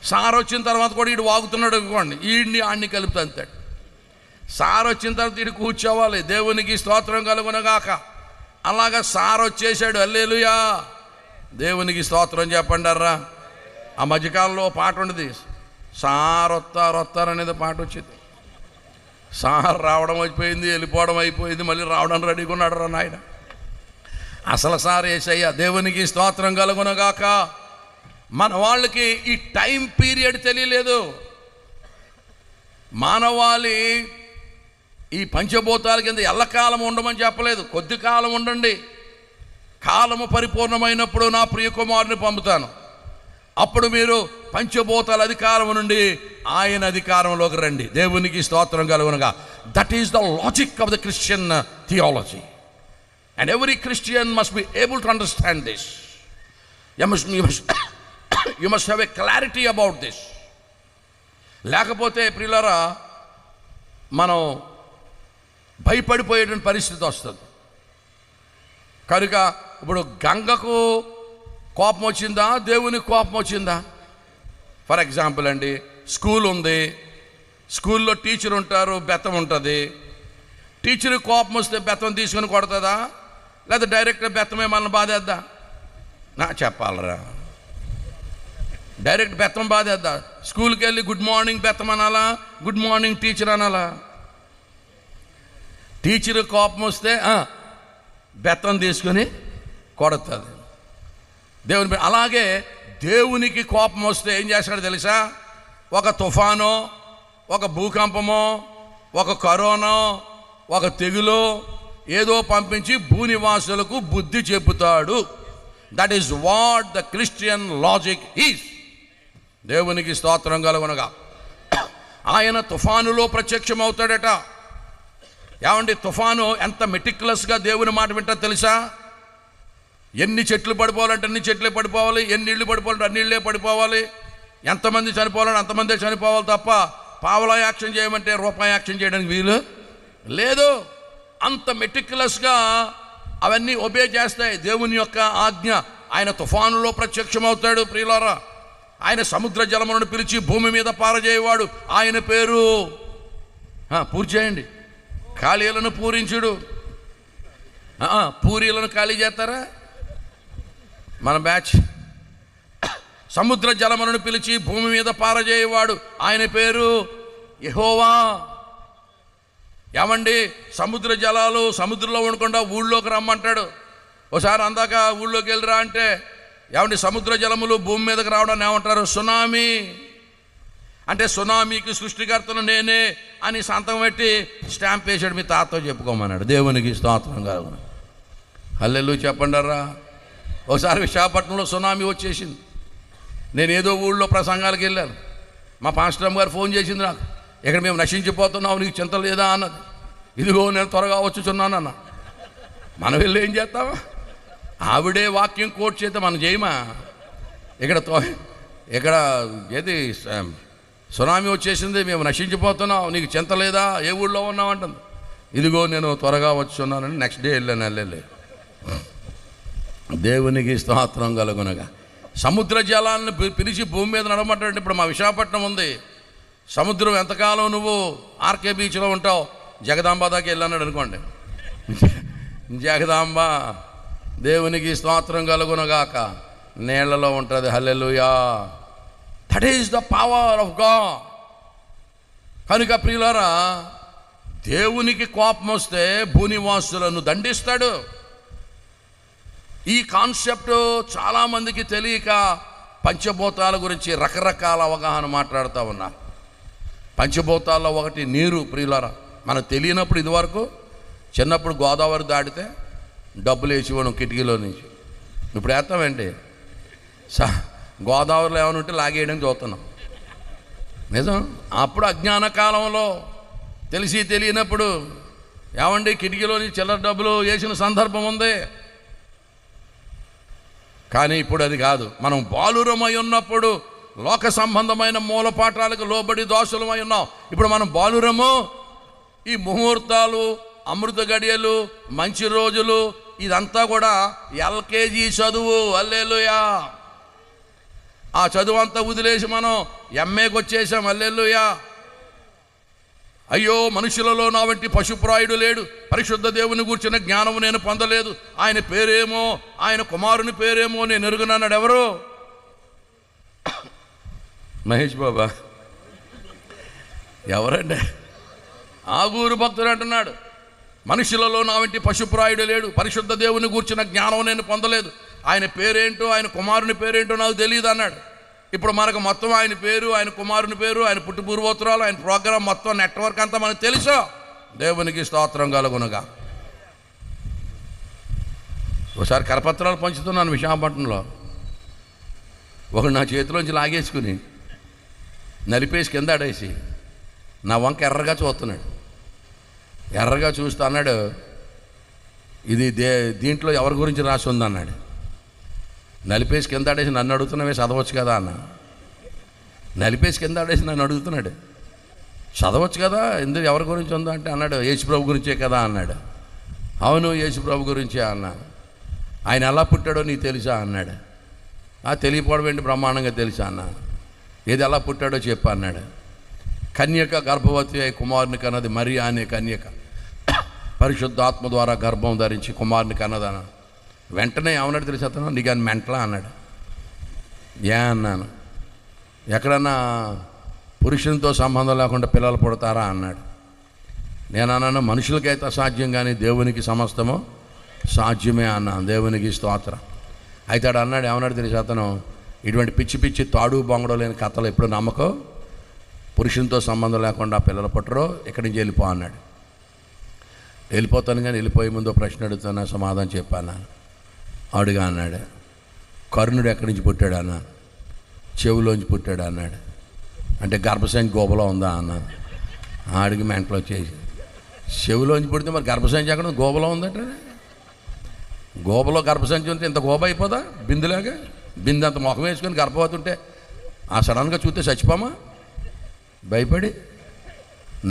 సార్ వచ్చిన తర్వాత కూడా వీడు వాగుతున్నాడు అనుకోండి, వీడిని ఆడిని కలుపుతూ అంతాడు. సార్ వచ్చిన తర్వాత వీడు కూర్చోవాలి. దేవునికి స్తోత్రం కలుగునగాక. అలాగా సార్ వచ్చేసాడు, హల్లెలూయా, దేవునికి స్తోత్రం చెప్పండారా. ఆ మధ్యకాలంలో పాట ఉండేది, సార్ వస్తారనేది పాట వచ్చింది. సార్ రావడం అయిపోయింది, వెళ్ళిపోవడం అయిపోయింది, మళ్ళీ రావడం రెడీగా ఉన్నాడు రా నాయన. అసలు సార్ యేసయ్య, దేవునికి స్తోత్రం కలుగునగాక. మన వాళ్ళకి ఈ టైం పీరియడ్ తెలియలేదు. మానవాళి ఈ పంచభూతాల కింద ఎల్లకాలం ఉండమని చెప్పలేదు, కొద్ది కాలం ఉండండి. కాలము పరిపూర్ణమైనప్పుడు నా ప్రియ కుమారుని పంపుతాను, అప్పుడు మీరు పంచభూతాల అధికారం నుండి ఆయన అధికారంలోకి రండి. దేవునికి స్తోత్రం కలుగునగా. That is the logic of the Christian theology. And every Christian must be able to understand this. You must have a clarity about this. లేకపోతే ప్రియులారా మనం భయపడిపోయేటువంటి పరిస్థితి వస్తుంది. కనుక ఇప్పుడు గంగకు కోపం వచ్చిందా, దేవునికి కోపం వచ్చిందా? ఫర్ ఎగ్జాంపుల్ అండి, స్కూల్ ఉంది, స్కూల్లో టీచర్ ఉంటారు, బెత్తం ఉంటుంది. టీచర్కి కోపం వస్తే బెత్తం తీసుకొని కొడుతుందా, లేదా డైరెక్ట్గా బెత్తమే మనల్ని బాధేద్దా? నా చెప్పాలరా, డైరెక్ట్ బెత్తం బాధేద్దా? స్కూల్కి వెళ్ళి గుడ్ మార్నింగ్ బెత్తం అనాలా, గుడ్ మార్నింగ్ టీచర్ అనాలా? టీచర్ కోపం వస్తే బెత్తం తీసుకొని కొడుతుంది దేవుని. అలాగే దేవునికి కోపం వస్తే ఏం చేస్తాడో తెలుసా? ఒక తుఫానో, ఒక భూకంపమో, ఒక కరోనా, ఒక తెగులో ఏదో పంపించి భూనివాసులకు బుద్ధి చెబుతాడు. That is what the Christian logic is. దేవునికి స్తోత్రం కలుగునగా. ఆయన తుఫానులో ప్రత్యక్షమవుతాడట. ఏమండి, తుఫాను ఎంత మెటిక్యులస్గా దేవుని మాట వింటా తెలుసా? ఎన్ని చెట్లు పడిపోవాలంటే అన్ని చెట్లే పడిపోవాలి, ఎన్ని ఇళ్ళు పడిపోవాలంటే అన్ని ఇళ్ళే పడిపోవాలి, ఎంతమంది చనిపోవాలంటే అంతమందే చనిపోవాలి తప్ప పావలా యాక్షన్ చేయమంటే రూపాయి యాక్షన్ చేయడానికి వీలు లేదు. అంత మెటిక్యులస్గా అవన్నీ ఒబే చేస్తాయి దేవుని యొక్క ఆజ్ఞ. ఆయన తుఫానులో ప్రత్యక్షమవుతాడు ప్రియులారా. ఆయన సముద్ర జలములను పిలిచి భూమి మీద పారజేయవాడు. ఆయన పేరు పూర్తి చేయండి, ఖాళీలను పూరించుడు. పూరీలను ఖాళీ చేస్తారా మన బ్యాచ్? సముద్ర జలములను పిలిచి భూమి మీద పారజేయవాడు, ఆయన పేరు యెహోవా. ఏమండి, సముద్ర జలాలు సముద్రంలో ఉండకుండా ఊళ్ళోకి రమ్మంటాడు. ఒకసారి అందాక ఊళ్ళోకి వెళ్ళిరా అంటే, ఏమండి సముద్ర జలములు భూమి మీదకి రావడాన్ని ఏమంటారు? సునామీ. అంటే సునామీకి సృష్టికర్తను నేనే అని సంతకం పెట్టి స్టాంప్ వేసాడు. మీ తాతతో చెప్పుకోమన్నాడు. దేవునికి స్తోత్రం కలుగును. హల్లెలూయా చెప్పండారా. ఒకసారి విశాఖపట్నంలో సునామీ వచ్చేసింది. నేను ఏదో ఊళ్ళో ప్రసంగాలకు వెళ్ళాను. మా పాస్టర్ గారు ఫోన్ చేసింది నాకు, ఇక్కడ మేము నశించిపోతున్నావు, నీకు చింత లేదా అన్నది. ఇదిగో నేను త్వరగా వచ్చుచున్నాను అన్న. మనం వెళ్ళి ఏం చేస్తామా? ఆవిడే వాక్యం కోట్ చేస్తే మనం చేయమా? ఇక్కడ ఏది సునామీ వచ్చేసింది, మేము నశించిపోతున్నాం, నీకు చింత లేదా, ఏ ఊళ్ళో ఉన్నావు అంటుంది. ఇదిగో నేను త్వరగా వచ్చున్నానని నెక్స్ట్ డే వెళ్ళలే. దేవునికి స్తోత్రం కలుగునగా. సముద్ర జలాలను పిలిచి భూమి మీద నడమంటాడు. ఇప్పుడు మా విశాఖపట్నం ఉంది, సముద్రం ఎంతకాలం నువ్వు ఆర్కే బీచ్లో ఉంటావు, జగదాంబ దాకా వెళ్ళన్నాడు అనుకోండి. జగదాంబ దేవునికి స్తోత్రం కలుగునగాక నీళ్లలో ఉంటుంది. Hallelujah. That is the power of God. కనుక ప్రియులారా, దేవునికి కోపం వస్తే భూనివాసులను దండిస్తాడు. ఈ కాన్సెప్ట్ చాలామందికి తెలియక పంచభూతాల గురించి రకరకాల అవగాహన మాట్లాడుతూ ఉన్నారు. పంచభూతాల్లో ఒకటి నీరు. ప్రియులారా, మనకు తెలియనప్పుడు ఇదివరకు చిన్నప్పుడు గోదావరి దాటితే డబ్బులు వేసివ్వడం కిటికీలో నుంచి. ఇప్పుడు వేస్తామండి, గోదావరిలో ఏమైనా ఉంటే లాగేయడానికి చూస్తున్నాం. నిజం. అప్పుడు అజ్ఞాన కాలంలో తెలిసి తెలియనప్పుడు ఏమండి కిటికీలోని చిల్లర డబ్బులు వేసిన సందర్భం ఉంది. కానీ ఇప్పుడు అది కాదు. మనం బాలురమై ఉన్నప్పుడు లోక సంబంధమైన మూలపాఠాలకు లోబడి దోషులమై ఉన్నాం. ఇప్పుడు మనం బాలురము. ఈ ముహూర్తాలు, అమృత గడియలు, మంచి రోజులు, ఇదంతా కూడా ఎల్కేజీ చదువు. హల్లెలూయా. ఆ చదువు అంతా వదిలేసి మనం ఎంఏకి వచ్చేసాం. హల్లెలూయా. అయ్యో, మనుషులలో నా వంటి పశుప్రాయుడు లేడు, పరిశుద్ధ దేవుని గూర్చిన జ్ఞానము నేను పొందలేదు, ఆయన పేరేమో, ఆయన కుమారుని పేరేమో నేను ఎరుగునన్నాడు. ఎవరు? మహేష్ బాబా. ఎవరండి? ఆగూరు భక్తుడు అంటున్నాడు, మనుషులలో నా వంటి పశుప్రాయుడు లేడు, పరిశుద్ధ దేవుని గూర్చిన జ్ఞానం నేను పొందలేదు, ఆయన పేరేంటో, ఆయన కుమారుని పేరేంటో నాకు తెలియదు అన్నాడు. ఇప్పుడు మనకు మొత్తం ఆయన పేరు, ఆయన కుమారుని పేరు, ఆయన పుట్టు పూర్వోత్తరాలు, ఆయన ప్రోగ్రాం మొత్తం నెట్వర్క్ అంతా మనకు తెలుసు. దేవునికి స్తోత్రం కలుగునుగా. ఒకసారి కరపత్రాలు పంచుతున్నాను విశాఖపట్నంలో. ఒకడు నా చేతిలోంచి లాగేసుకుని నలిపేసి కింద ఆడేసి నా వంక ఎర్రగా చూస్తున్నాడు. ఎర్రగా చూస్తూ అన్నాడు, ఇది దీంట్లో ఎవరి గురించి రాసి ఉందన్నాడు. నలిపేసి కింద ఆడేసి నన్ను అడుగుతున్నావే, చదవచ్చు కదా అన్న. నలిపేసి కింద ఆడేసి నన్ను అడుగుతున్నాడు, చదవచ్చు కదా, ఎందుకు ఎవరి గురించి ఉందా అంటే అన్నాడు, యేసుప్రభు గురించే కదా అన్నాడు. అవును, యేసుప్రభు గురించే అన్నా. ఆయన ఎలా పుట్టాడో నీకు తెలుసా అన్నాడు. తెలియపోవడం ఏంటి, బ్రహ్మాండంగా తెలుసా అన్న. ఏది ఎలా పుట్టాడో చెప్పు అన్నాడు. కన్యక గర్భవతి అయి కుమారుని కన్నది మరియా అనే కన్యక. పరిశుద్ధాత్మ ద్వారా గర్భం ధరించి కుమారుని కన్నదన్న. వెంటనే ఏమన్నాడు తెలుసు అతను, నీకు అని మెంటలా అన్నాడు. ఏ అన్నాను, ఎక్కడన్నా పురుషునితో సంబంధం లేకుండా పిల్లలు పుడతారా అన్నాడు. నేను అన్నాను, మనుషులకైతే అసాధ్యం కానీ దేవునికి సమస్తము సాధ్యమే అన్నాను. దేవునికి స్తోత్రం. అయితే అన్నాడు, ఏమన్నాడు తెలుసు అతను, ఇటువంటి పిచ్చి పిచ్చి తాడు బొంగడం లేని కథలు ఎప్పుడు నమ్మకం, పురుషునితో సంబంధం లేకుండా పిల్లలు పుట్టరో ఇక్కడి నుంచి వెళ్ళిపో అన్నాడు. వెళ్ళిపోతాను కానీ వెళ్ళిపోయే ముందు ప్రశ్న అడుగుతున్నా, సమాధానం చెప్పాను. అడుగా అన్నాడు. కర్ణుడు ఎక్కడి నుంచి పుట్టాడు అన్నాను. చెవులోంచి పుట్టాడు అన్నాడు. అంటే గర్భసంచి గోబలో ఉందా అన్నాను. ఆడికి మెంటలో వచ్చేసి, చెవులోంచి పుడితే మరి గర్భసంచి ఎక్కడ గోబలో ఉందట. గోబలో గర్భసంచి ఉంటే ఇంత గోబ అయిపోదా, బిందులాగా. బిందు అంత ముఖం వేసుకొని గర్భవతి ఉంటే ఆ సడన్గా చూస్తే చచ్చిపోమా భయపడి.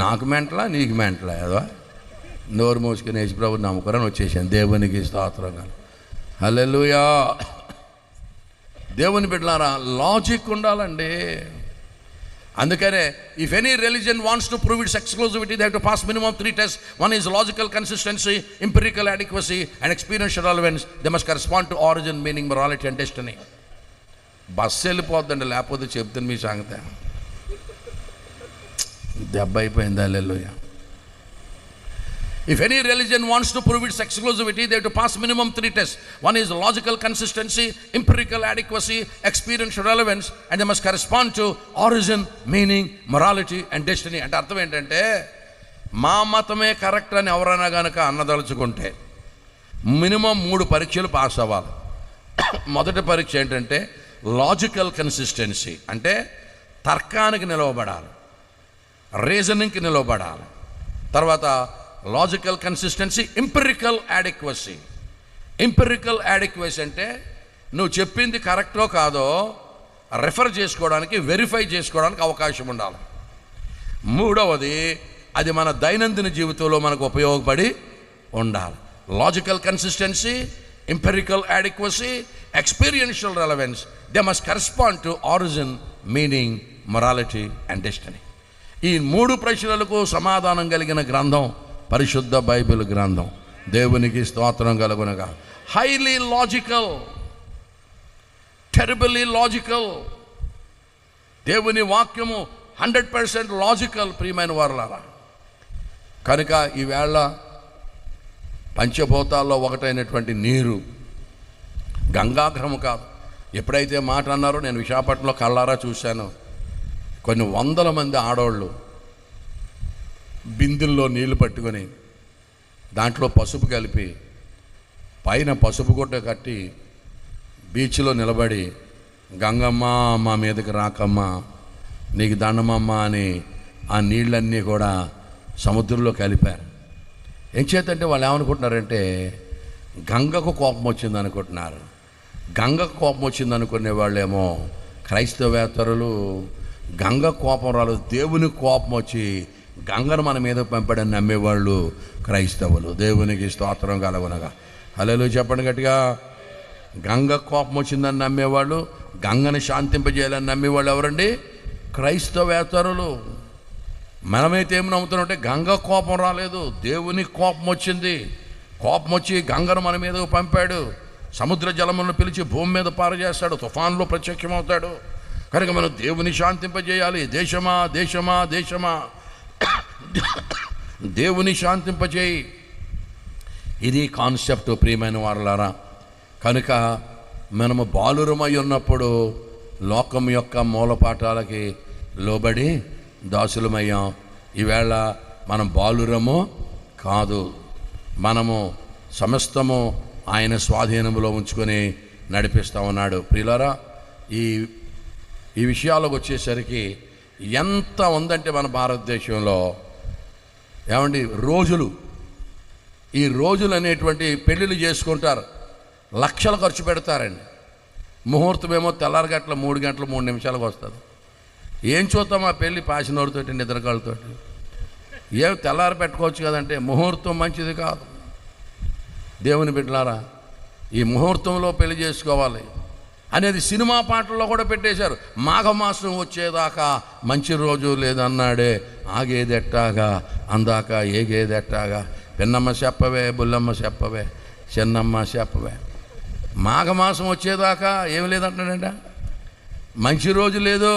నాకు మెంటలా, నీకు మెంటలా? ఏదో నోరు మూసుకొని యేసుప్రభుని నమ్ముకోరని వచ్చేసాను. దేవునికి స్తోత్రం. హల్లెలూయా. దేవుని బిడ్డలారా, లాజిక్ ఉండాలండి. అందుకనే if any religion wants to prove it's exclusivity they have to pass minimum 3 tests. One is logical consistency, empirical adequacy and experiential relevance. They must correspond to origin, meaning, morality and destiny. Bus వెళ్ళిపోద్దండి, లేకపోతే చెప్తాను మీ సంగతి. దెబ్బ అయిపోయింది. హల్లెలూయా. If any religion wants to prove its exclusivity, they have to pass minimum 3 tests. One is logical consistency, empirical adequacy, experiential relevance, and they must correspond to origin, meaning, morality and destiny. అంటే అర్థం ఏంటంటే, మా మతమే correct అని ఎవరైనా కనుక అన్నదలుచుకుంటే minimum 3 పరీక్షలు pass అవ్వాలి. మొదటి పరీక్ష ఏంటంటే లాజికల్ కన్సిస్టెన్సీ, అంటే తర్కానికి నిలవబడాలి, రీజనింగ్కి నిలవబడాలి. తర్వాత logical consistency, empirical adequacy. Empirical adequacy అంటే నువ్వు చెప్పింది కరెక్టో కాదో రెఫర్ చేసుకోవడానికి, వెరిఫై చేసుకోవడానికి అవకాశం ఉండాలి. మూడవది, అది మన దైనందిన జీవితంలో మనకు ఉపయోగపడి ఉండాలి. Logical consistency, empirical adequacy, experiential relevance. They must correspond to origin, meaning, morality and destiny. ఈ 3 ప్రశ్నలకు సమాధానం కలిగిన గ్రంథం పరిశుద్ధ బైబిల్ గ్రంథం. దేవునికి స్తోత్రం కలుగునగా. Highly logical, terribly logical. దేవుని వాక్యము 100% లాజికల్. ప్రియమైన వారలారా, కనుక ఈవేళ పంచభూతాల్లో ఒకటైనటువంటి నీరు, గంగాగ్రహము కాదు. ఎప్పుడైతే మాట అన్నారో, నేను విశాఖపట్నంలో కళ్ళారా చూశాను, కొన్ని వందల మంది ఆడవాళ్ళు బిందుల్లో నీళ్లు పట్టుకొని దాంట్లో పసుపు కలిపి పైన పసుపు గుడ్డ కట్టి బీచ్లో నిలబడి, గంగమ్మ మా మీదకి రాకమ్మా, నీకు దండమమ్మ అని ఆ నీళ్ళన్నీ కూడా సముద్రంలో కలిపారు. ఏం చేతంటే వాళ్ళు ఏమనుకుంటున్నారంటే గంగకు కోపం వచ్చింది అనుకుంటున్నారు. గంగకు కోపం వచ్చింది అనుకునే వాళ్ళేమో క్రైస్తవేతరులు, గంగ కోపం రాలేదు, దేవుని కోపం వచ్చి గంగను మన మీద పంపాడని నమ్మేవాళ్ళు క్రైస్తవులు. దేవునికి స్తోత్రం కలుగునగా. హల్లెలూయా చెప్పండి గట్టిగా. గంగ కోపం వచ్చిందని నమ్మేవాళ్ళు, గంగని శాంతింపజేయాలని నమ్మేవాళ్ళు ఎవరండి? క్రైస్తవేతరులు. మనమైతే ఏమి నమ్ముతున్నామంటే గంగ కోపం రాలేదు, దేవుని కోపం వచ్చింది. కోపం వచ్చి గంగను మన మీదకు పంపాడు, సముద్ర జలములను పిలిచి భూమి మీద పారజేస్తాడు, తుఫాన్లో ప్రత్యక్షమవుతాడు. కనుక మనం దేవుని శాంతింపజేయాలి. దేశమా దేశమా దేశమా దేవుని శాంతింపజేయి. ఇది కాన్సెప్ట్ ప్రియమైన వారలారా. కనుక మనము బాలురమై ఉన్నప్పుడు లోకం యొక్క మూలపాఠాలకి లోబడి దాసులమయ్యాం. ఈవేళ మనం బాలురము కాదు, మనము సమస్తము ఆయన స్వాధీనంలో ఉంచుకొని నడిపిస్తూ ఉన్నాడు. ప్రియులారా, ఈ విషయాలకు వచ్చేసరికి ఎంత ఉందంటే మన భారతదేశంలో ఏమండి రోజులు, ఈ రోజులు అనేటువంటి పెళ్ళిళ్ళు చేసుకుంటారు, లక్షలు ఖర్చు పెడతారండి. ముహూర్తం ఏమో తెల్లారి గంటల 3 గంటలు 3 నిమిషాలకు వస్తుంది. ఏం చూద్దాం ఆ పెళ్ళి పాసినోడితోటి నిద్రకాళ్ళతోటి? ఏం తెల్లారి పెట్టుకోవచ్చు కదంటే ముహూర్తం మంచిది కాదు. దేవుని బిడ్డలారా, ఈ ముహూర్తంలో పెళ్లి చేసుకోవాలి అనేది సినిమా పాటల్లో కూడా పెట్టేశారు. మాఘమాసం వచ్చేదాకా మంచి రోజు లేదన్నాడే, ఆగేదెట్టాగా అందాక ఏగేదెట్టాగా, పిన్నమ్మ చెప్పవే బుల్లమ్మ చెప్పవే చిన్నమ్మ చెప్పవే. మాఘమాసం వచ్చేదాకా ఏమి లేదంటాడంట, మంచి రోజు లేదు,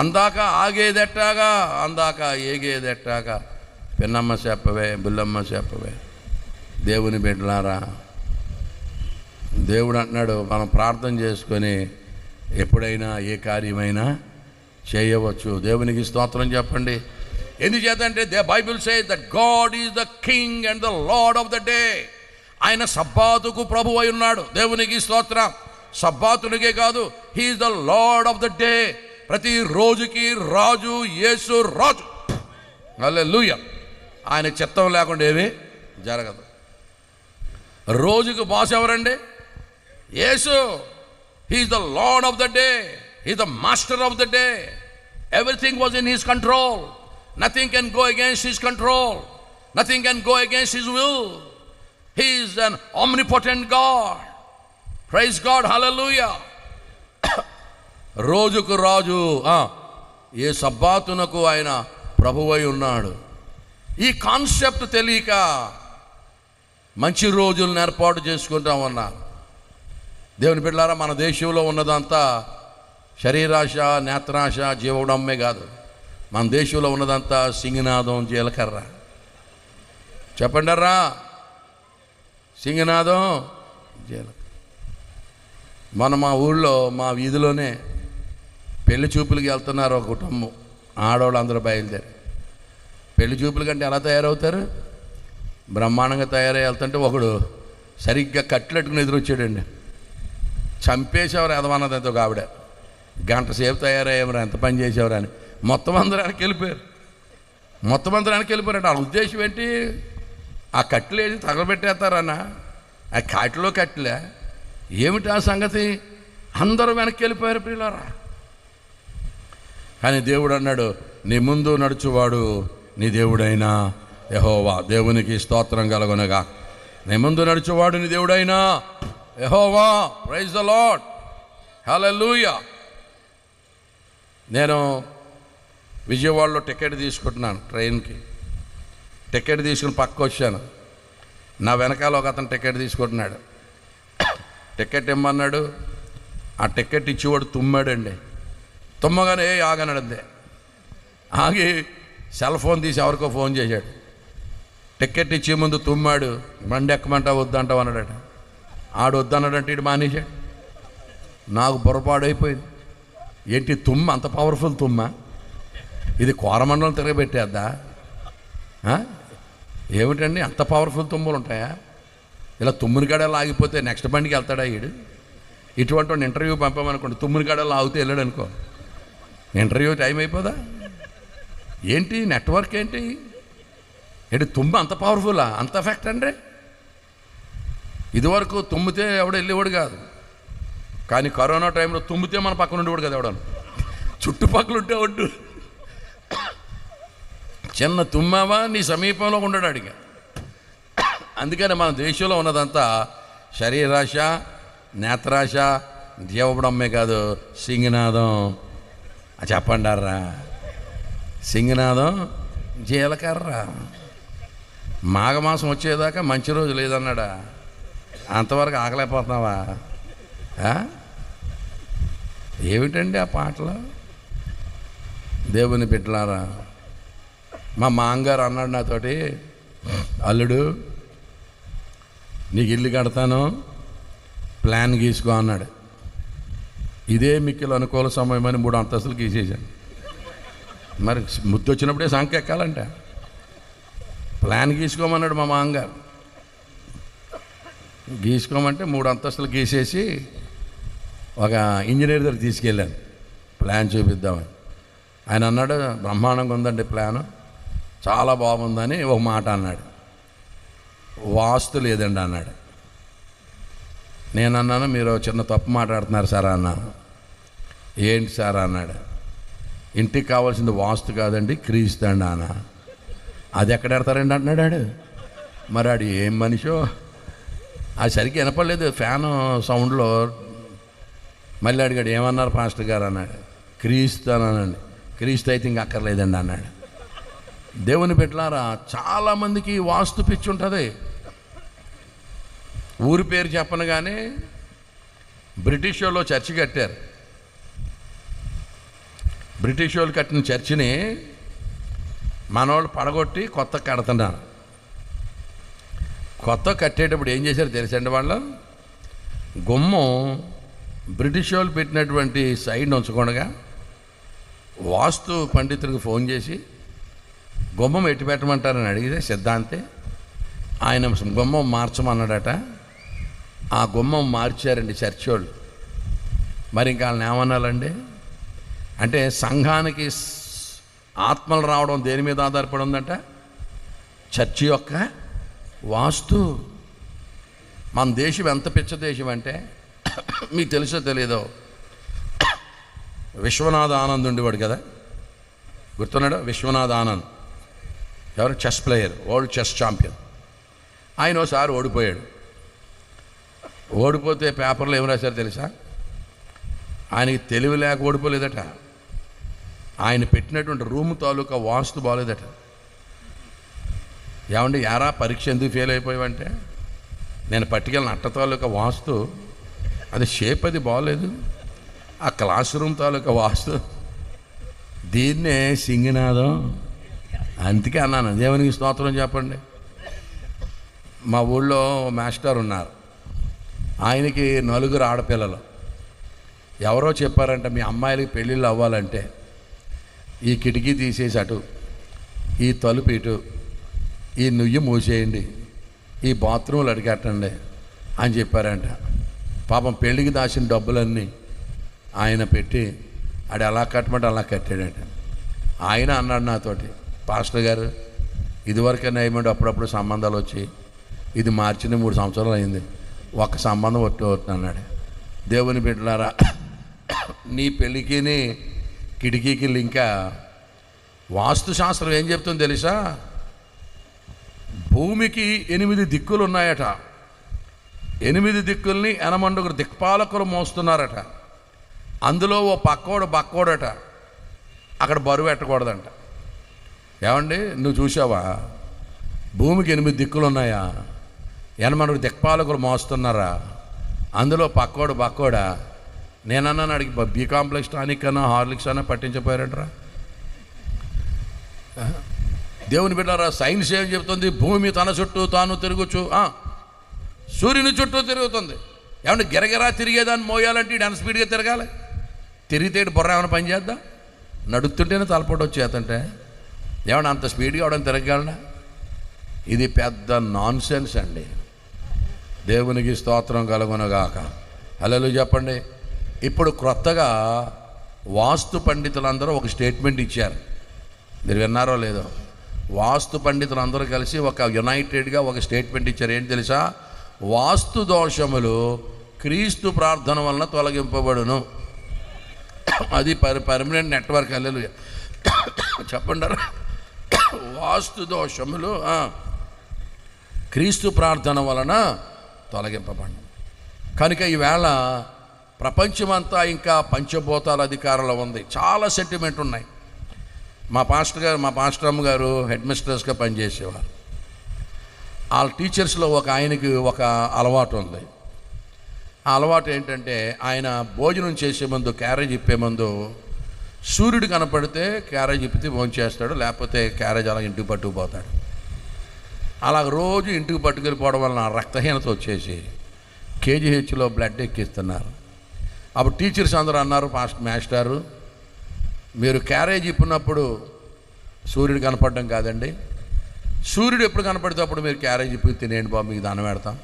అందాక ఆగేదెట్టాగా అందాక ఏగేదెట్టాగా, పిన్నమ్మ చెప్పవే బుల్లమ్మ చెప్పవే. దేవుని బిడ్డలారా, దేవుడు అంటున్నాడు మనం ప్రార్థన చేసుకొని ఎప్పుడైనా ఏ కార్యమైనా చేయవచ్చు. దేవునికి స్తోత్రం చెప్పండి. ఎందుచేతంటే the Bible say that God is the king and the lord of the day. ఆయన సబ్బాతుకు ప్రభు అయి ఉన్నాడు. దేవునికి స్తోత్రం. సబ్బాతునికే కాదు, he is the lord of the day. ప్రతి రోజుకి రాజు యేసు రాజు. హల్లెలూయా. ఆయన చిత్తం లేకుండా ఏమీ జరగదు. రోజుకు బాస్ ఎవరండి? యేసు. He is the lord of the day, he is the master of the day. Everything was in his control. Nothing can go against his control, nothing can go against his will. He is an omnipotent God. Praise God. Hallelujah. రోజుకు రాజు, ఏ సబ్బాతునకు ఆయన ప్రభువై ఉన్నాడు. ఈ concept తెలియక మంచి రోజులను ఏర్పాటు చేసుకుంటామన్నారు. దేవుని బిడ్డలారా, మన దేశంలో ఉన్నదంతా శరీరాశ, నేత్రాశ, జీవడమ్మే కాదు. మన దేశంలో ఉన్నదంతా సింగనాదం, జీలకర్ర. చెప్పండర్రా, సింగనాదం, జీలకర్ర. మా ఊళ్ళో మా వీధిలోనే పెళ్లి చూపులకి వెళ్తున్నారు ఒక కుటుంబం, ఆడవాళ్ళు అందరూ బయలుదేరి. పెళ్లి చూపుల కంటే ఎలా తయారవుతారు? బ్రహ్మాండంగా తయారై వెళ్తుంటే ఒకడు సరిగ్గా కట్లెట్టుకుని ఎదురొచ్చాడండి. చంపేసేవారు ఎదవన్నది ఎంతో ఆవిడ. గంట సేపు తయారయ్యేవారు, ఎంత పని చేసేవారు అని మొత్తం అందరూ వెనక్కి వెళ్ళిపోయారు. మొత్తం అందరూ వెనక్కి వెళ్ళిపోయారంటే వాళ్ళ ఉద్దేశం ఏంటి? ఆ కట్టెలు వేసి తగలబెట్టేస్తారన్న, ఆ కాటిలో కట్టెలే ఏమిటి ఆ సంగతి? అందరూ వెనక్కి వెళ్ళిపోయారు ప్రియులారా. కానీ దేవుడు అన్నాడు, నీ ముందు నడుచువాడు నీ దేవుడైనా యెహోవా. దేవునికి స్తోత్రం కలుగునగా. నీ ముందు నడుచువాడు నీ దేవుడైనా యెహోవా. Praise the lord. హల్లెలూయా. నేను విజయవాడలో టికెట్ తీసుకుంటున్నాను, ట్రైన్కి టికెట్ తీసుకుని పక్కకు వచ్చాను. నా వెనకాల ఒక అతను టికెట్ తీసుకుంటున్నాడు. టికెట్ ఇమ్మన్నాడు. ఆ టికెట్ ఇచ్చేవాడు తుమ్మాడండి. తుమ్మగానే ఆగన్నాడు. అంతే ఆగి సెల్ ఫోన్ తీసి ఎవరికో ఫోన్ చేశాడు. టికెట్ ఇచ్చే ముందు తుమ్మాడు. బండి ఎక్కమంటా వద్దంటావు అన్నాడట. ఆడు వద్దన్నాడంటే ఇటు మానేశాడు. నాకు పొరపాడైపోయింది. ఏంటి తుమ్మ అంత పవర్ఫుల్ తుమ్మ? ఇది కోరమండలం తిరగబెట్టేద్దా? ఏమిటండి అంత పవర్ఫుల్ తుమ్ములు ఉంటాయా? ఇలా తుమ్ముని గడలు ఆగిపోతే నెక్స్ట్ బండికి వెళ్తాడా వీడు? ఇటువంటి వాడిని ఇంటర్వ్యూ పంపామనుకోండి, తుమ్ముని గడలు ఆగితే వెళ్ళాడు అనుకో, ఇంటర్వ్యూ టైం అయిపోదా? ఏంటి నెట్వర్క్ ఏంటి? తుమ్మ అంత పవర్ఫుల్లా, అంత ఎఫెక్ట్ అండి? ఇదివరకు తుమ్మితే ఎవడో వెళ్ళేవాడు కాదు, కానీ కరోనా టైంలో తుమ్మితే మన పక్కన ఉండేవాడు కదా ఎవడను, చుట్టుపక్కల ఉంటే ఒడ్డు. చిన్న తుమ్మావా నీ సమీపంలో ఉండడు అడిగా. అందుకని మన దేశంలో ఉన్నదంతా శరీరాశ, నేత్రాశ, జీవబడమ్మే కాదు, సింగనాదం. చెప్పండారా, సింగనాదం, జీలకర్ర. మాఘమాసం వచ్చేదాకా మంచి రోజు లేదన్నాడా? అంతవరకు ఆకలేకపోతున్నావా? ఏమిటండి ఆ పాటలు? దేవుని బిడ్డలారా, మా మాంగారు అన్నాడు నాతోటి, అల్లుడు నీకు ఇల్లు కడతాను, ప్లాన్ గీసుకో అన్నాడు. ఇదే మిక్కిలు అనుకూల సమయమని 3 అంతస్తులు గీసేసాను. మరి ముద్దు వచ్చినప్పుడే సంఖ్య ఎక్కాలంట. ప్లాన్ గీసుకోమన్నాడు మా మాంగారు. గీసుకోమంటే 3 అంతస్తులు గీసేసి ఒక ఇంజనీర్ దగ్గర తీసుకెళ్ళాను ప్లాన్ చూపిద్దామని. ఆయన అన్నాడు, బ్రహ్మాండంగా ఉందండి ప్లాను, చాలా బాగుందని ఒక మాట అన్నాడు. వాస్తు లేదండి అన్నాడు. నేను అన్నాను, మీరు చిన్న తప్పు మాట్లాడుతున్నారు సార్ అన్నాను. ఏంటి సార్ అన్నాడు. ఇంటికి కావాల్సింది వాస్తు కాదండి, క్రీస్తు అండి అన్న. అది ఎక్కడ ఎడతారండి అంటున్నాడు. మరి ఆడు ఏం మనిషో, అది సరిగ్గా వినపడలేదు ఫ్యాను సౌండ్లో. మళ్ళీ అడిగాడు, ఏమన్నారు పాస్టర్ గారు అన్నాడు. క్రీస్తు అన్నానండి. క్రీస్తు అయితే ఇంక అక్కర్లేదండి అన్నాడు. దేవుని బిడ్డలారా, చాలామందికి వాస్తు పిచ్చి ఉంటుంది. ఊరి పేరు చెప్పను కానీ బ్రిటిష్ వాళ్ళు చర్చి కట్టారు. బ్రిటిష్ వాళ్ళు కట్టిన చర్చిని మనవాళ్ళు పడగొట్టి కొత్త కడుతున్నారు. కొత్త కట్టేటప్పుడు ఏం చేశారు తెలుసండి వాళ్ళు? గుమ్మం బ్రిటిష్ వాళ్ళు పెట్టినటువంటి సైడ్ ఉంచకుండా వాస్తు పండితుడికి ఫోన్ చేసి గుమ్మం ఎట్టి పెట్టమంటారని అడిగితే సిద్ధాంతే ఆయన గుమ్మం మార్చమన్నాడట. ఆ గుమ్మం మార్చారండి చర్చి వాళ్ళు. మరి ఇంకా వాళ్ళని ఏమన్నాలండి? అంటే సంఘానికి ఆత్మలు రావడం దేని మీద ఆధారపడి ఉందంట? చర్చి యొక్క వాస్తు. మన దేశం ఎంత పిచ్చ దేశం అంటే మీకు తెలుసో తెలీదో, విశ్వనాథ ఆనంద్ ఉండేవాడు కదా, గుర్తున్నాడు? విశ్వనాథ ఆనంద్ ఎవరు? Chess player, world chess champion. ఆయన ఒకసారి ఓడిపోయాడు. ఓడిపోతే పేపర్లో ఏం రాశారు తెలుసా? ఆయనకి తెలివి లేక ఓడిపోలేదట, ఆయన పెట్టినటువంటి రూమ్ తాలూకా వాస్తు బాగోలేదట. ఏమండి యారా పరీక్ష ఎందుకు ఫెయిల్ అయిపోయావంటే, నేను పట్టుకెళ్ళిన అట్ట తాలూకా వాస్తు అది షేప్ అది బాగోలేదు, ఆ క్లాస్ రూమ్ తాలూకా వాస్తు. దీన్నే సింగనాదం. అందుకే అన్నాను, దేవునికి స్తోత్రం చెప్పండి. మా ఊళ్ళో మాస్టర్ ఉన్నారు, ఆయనకి 4 ఆడపిల్లలు. ఎవరో చెప్పారంట, మీ అమ్మాయిలకి పెళ్ళిళ్ళు అవ్వాలంటే ఈ కిటికీ తీసేసి అటు, ఈ తలుపు ఇటు, ఈ నుయ్యి మూసేయండి, ఈ బాత్రూమ్లు అడిగట్టండి అని చెప్పారంట. పాపం పెళ్ళికి దాచిన డబ్బులన్నీ ఆయన పెట్టి ఆడు ఎలా కట్టమంటే అలా కట్టాడంట. ఆయన అన్నాడు నాతోటి, పాస్టర్ గారు ఇదివరకైనా ఏమంటే అప్పుడప్పుడు సంబంధాలు వచ్చి ఇది మార్చిన 3 సంవత్సరాలు అయింది, ఒక సంబంధం ఒట్టి అన్నాడు. దేవుని బిడ్డలారా, నీ పెళ్ళికి కిటికీకి ఇంకా వాస్తుశాస్త్రం ఏం చెప్తుందో తెలుసా? భూమికి 8 దిక్కులు ఉన్నాయట. 8 దిక్కుల్ని 8 దిక్పాలకులు మోస్తున్నారట. అందులో ఓ బక్కోడట, అక్కడ బరువు ఎట్టకూడదంట. ఏమండి నువ్వు చూసావా? భూమికి 8 దిక్కులు ఉన్నాయా? 8 దిక్పాలకులు మోస్తున్నారా? అందులో బక్కోడా? నేనన్నాను అడిగి, బి కాంప్లెక్స్ టానిక్ అన్నా హార్లిక్స్ అన్నా పట్టించపోయారట్రా. దేవుని బిడ్డారా, సైన్స్ ఏం చెప్తుంది? భూమి తన చుట్టూ తాను తిరుగుచు సూర్యుని చుట్టూ తిరుగుతుంది. ఏమన్నా గిరగిరా తిరిగేదాన్ని మోయాలంటే ఇటు ఎంత స్పీడ్గా తిరగాలి? తిరిగితే ఇటు బుర్ర ఏమైనా పని చేద్దాం? నడుస్తుంటేనే తలపోటు వచ్చేతంటే ఏమన్నా అంత స్పీడ్గా అవడం తిరగలనా? ఇది పెద్ద నాన్ సెన్స్ అండి. దేవునికి స్తోత్రం కలుగునుగాక. హల్లెలూయా చెప్పండి. ఇప్పుడు క్రొత్తగా వాస్తు పండితులందరూ ఒక స్టేట్మెంట్ ఇచ్చారు. మీరు విన్నారో లేదో? వాస్తు పండితులందరూ కలిసి ఒక యునైటెడ్గా ఒక స్టేట్మెంట్ ఇచ్చారు. ఏంటి తెలుసా? వాస్తు దోషములు క్రీస్తు ప్రార్థన వలన తొలగింపబడును. అది పర్మనెంట్ నెట్వర్క్. హల్లెలూయా చెప్పండి. వాస్తు దోషములు క్రీస్తు ప్రార్థన వలన తొలగింపబడును. కనుక ఈవేళ ప్రపంచమంతా ఇంకా పంచభూతాల అధికారంలో ఉంది. చాలా సెంటిమెంట్ ఉన్నాయి. మా పాస్టర్ అమ్మ గారు హెడ్ మిస్ట్రెస్గా పనిచేసేవారు. వాళ్ళ టీచర్స్లో ఆయనకి ఒక అలవాటు ఉంది. ఆ అలవాటు ఏంటంటే, ఆయన భోజనం చేసే ముందు, క్యారేజ్ ఇప్పే ముందు సూర్యుడు కనపడితే క్యారేజ్ ఇప్పితే భోజనం చేస్తాడు, లేకపోతే క్యారేజ్ అలా ఇంటికి పట్టుకుపోతాడు. అలా రోజు ఇంటికి పట్టుకెళ్ళిపోవడం వలన రక్తహీనత వచ్చేసి కేజీహెచ్లో బ్లడ్ ఎక్కిస్తున్నారు. అప్పుడు టీచర్స్ అందరూ అన్నారు, మాస్టారు మీరు క్యారేజ్ ఇప్పినప్పుడు సూర్యుడు కనపడడం కాదండి, సూర్యుడు ఎప్పుడు కనపడితే అప్పుడు మీరు క్యారేజ్ ఇప్పి తినేయండి బాబు, మీకు దండం పెడతాం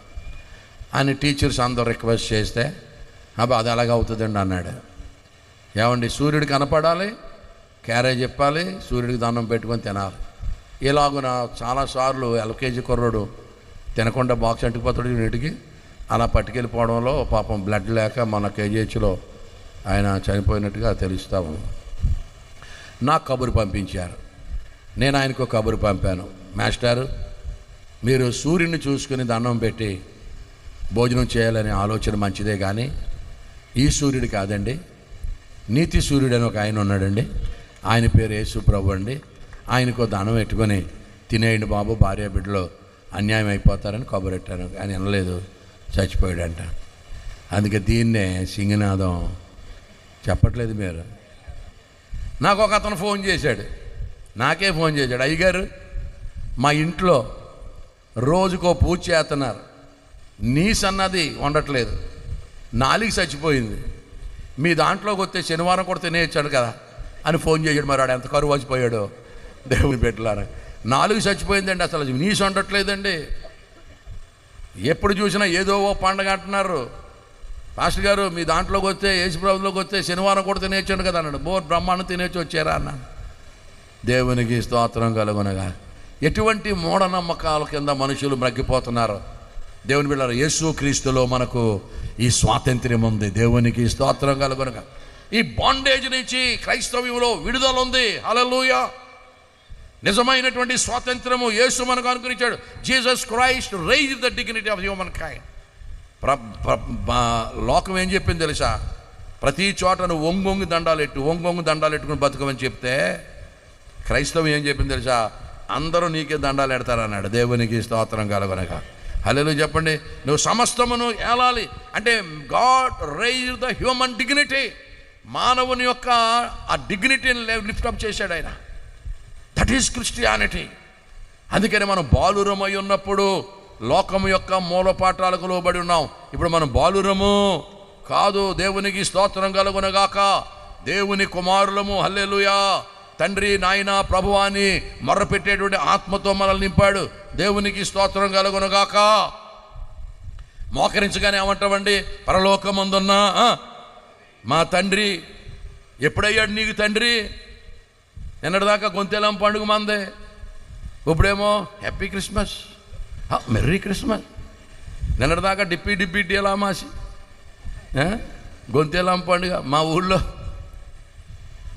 అని టీచర్స్ అందరూ రిక్వెస్ట్ చేస్తే, అబ్బా అది అలాగ అవుతుందండి అన్నాడు. ఏమండి, సూర్యుడు కనపడాలి, క్యారేజ్ ఇప్పాలి, సూర్యుడికి దండం పెట్టుకొని తినాలి. ఇలాగున చాలాసార్లు ఎల్కేజీ కుర్రోడు తినకుండా బాక్స్ అంటుకుపోతాడు నీటికి. అలా పట్టుకెళ్ళిపోవడంలో పాపం బ్లడ్ లేక మన కేజీహెచ్లో ఆయన చనిపోయినట్టుగా తెలుస్తాము. నాకు కబురు పంపించారు. నేను ఆయనకు కబురు పంపాను, మాస్టారు మీరు సూర్యుడిని చూసుకుని దండం పెట్టి భోజనం చేయాలనే ఆలోచన మంచిదే, కానీ ఈ సూర్యుడు కాదండి, నీతి సూర్యుడు అని ఒక ఆయన ఉన్నాడండి, ఆయన పేరు యేసు ప్రభు అండి, ఆయనకు దండం పెట్టుకొని తినేయండి బాబు, భార్య బిడ్డలో అన్యాయం అయిపోతారని కబురెట్టాను. ఆయన వినలేదు, చచ్చిపోయాడంట. అందుకే దీన్నే సింగనాదం చెప్పట్లేదు మీరు. నాకు ఒక అతను ఫోన్ చేశాడు, నాకే ఫోన్ చేశాడు, అయ్యగారు మా ఇంట్లో రోజుకో పూజ చేస్తున్నారు, నీస్ అన్నది వండట్లేదు, నాలుగు చచ్చిపోయింది, మీ దాంట్లోకి వస్తే శనివారం కూడా తినేయచ్చాడు కదా అని ఫోన్ చేశాడు. మరి వాడు ఎంత కరువు వచ్చిపోయాడో దేవుని పెట్టలారా. నాలుగు చచ్చిపోయిందండి, అసలు నీసు వండట్లేదండి. ఎప్పుడు చూసినా ఏదో ఓ పండగ అంటున్నారు. పాస్టర్ గారు మీ దాంట్లోకి వస్తే, యేసుప్రభులోకి వస్తే శనివారం కూడా తినేయచ్చాడు కదా అన్నాడు. బ్రహ్మాండం తినేసి వచ్చారా అన్నాను. దేవునికి స్తోత్రం కలుగునగా. ఎటువంటి మూఢనమ్మకాల కింద మనుషులు మ్రగ్గిపోతున్నారు. దేవుని బిడ్డలారా, యేసు క్రీస్తులో మనకు ఈ స్వాతంత్ర్యం ఉంది. దేవునికి స్తోత్రం కలుగునగా. ఈ బాండేజ్ నుంచి క్రైస్తవ్యంలో విడుదల ఉంది. హల్లెలూయా. నిజమైనటువంటి స్వాతంత్రము యేసు మనకు అనుగ్రహించాడు. Jesus Christ raised the dignity of human kind. లోకం ఏం చెప్పింది తెలుసా? ప్రతి చోట నువ్వు ఒంగొంగు దండాలు ఎట్టుకుని బతుకమని చెప్తే, క్రైస్తవం ఏం చెప్పింది తెలుసా? అందరూ నీకే దండాలు ఎడతారన్నాడు. దేవునికి స్తోత్రం కలుగునగా. హల్లెలూయా చెప్పండి. నువ్వు సమస్తమును ఏలాలి అంటే God raised the human dignity. మానవుని యొక్క ఆ డిగ్నిటీని లిఫ్టప్ చేశాడు ఆయన. That is Christianity. అందుకని మనం బాలురమై ఉన్నప్పుడు లోకము యొక్క మూలపాఠాలకు లోబడి ఉన్నాం. ఇప్పుడు మనం బాలురము కాదు. దేవునికి స్తోత్రం కలుగునగాక. దేవుని కుమారులము. హల్లెలూయా. తండ్రి నాయన ప్రభువాని మొర్రపెట్టేటువంటి ఆత్మతో మనల్ని నింపాడు. దేవునికి స్తోత్రం కలుగునగాక. మోకరించగానే ఏమంటామండి? పరలోకమందున్న మా తండ్రి. ఎప్పుడయ్యాడు నీకు తండ్రి? నిన్నటిదాకా గొంతెలం పండుగ మందే, ఇప్పుడేమో హ్యాపీ క్రిస్మస్, మెర్రీ క్రిస్మస్. నిన్నటిదాకా డిప్పి డేలామాసి, గొంతెలం పండుగ. మా ఊళ్ళో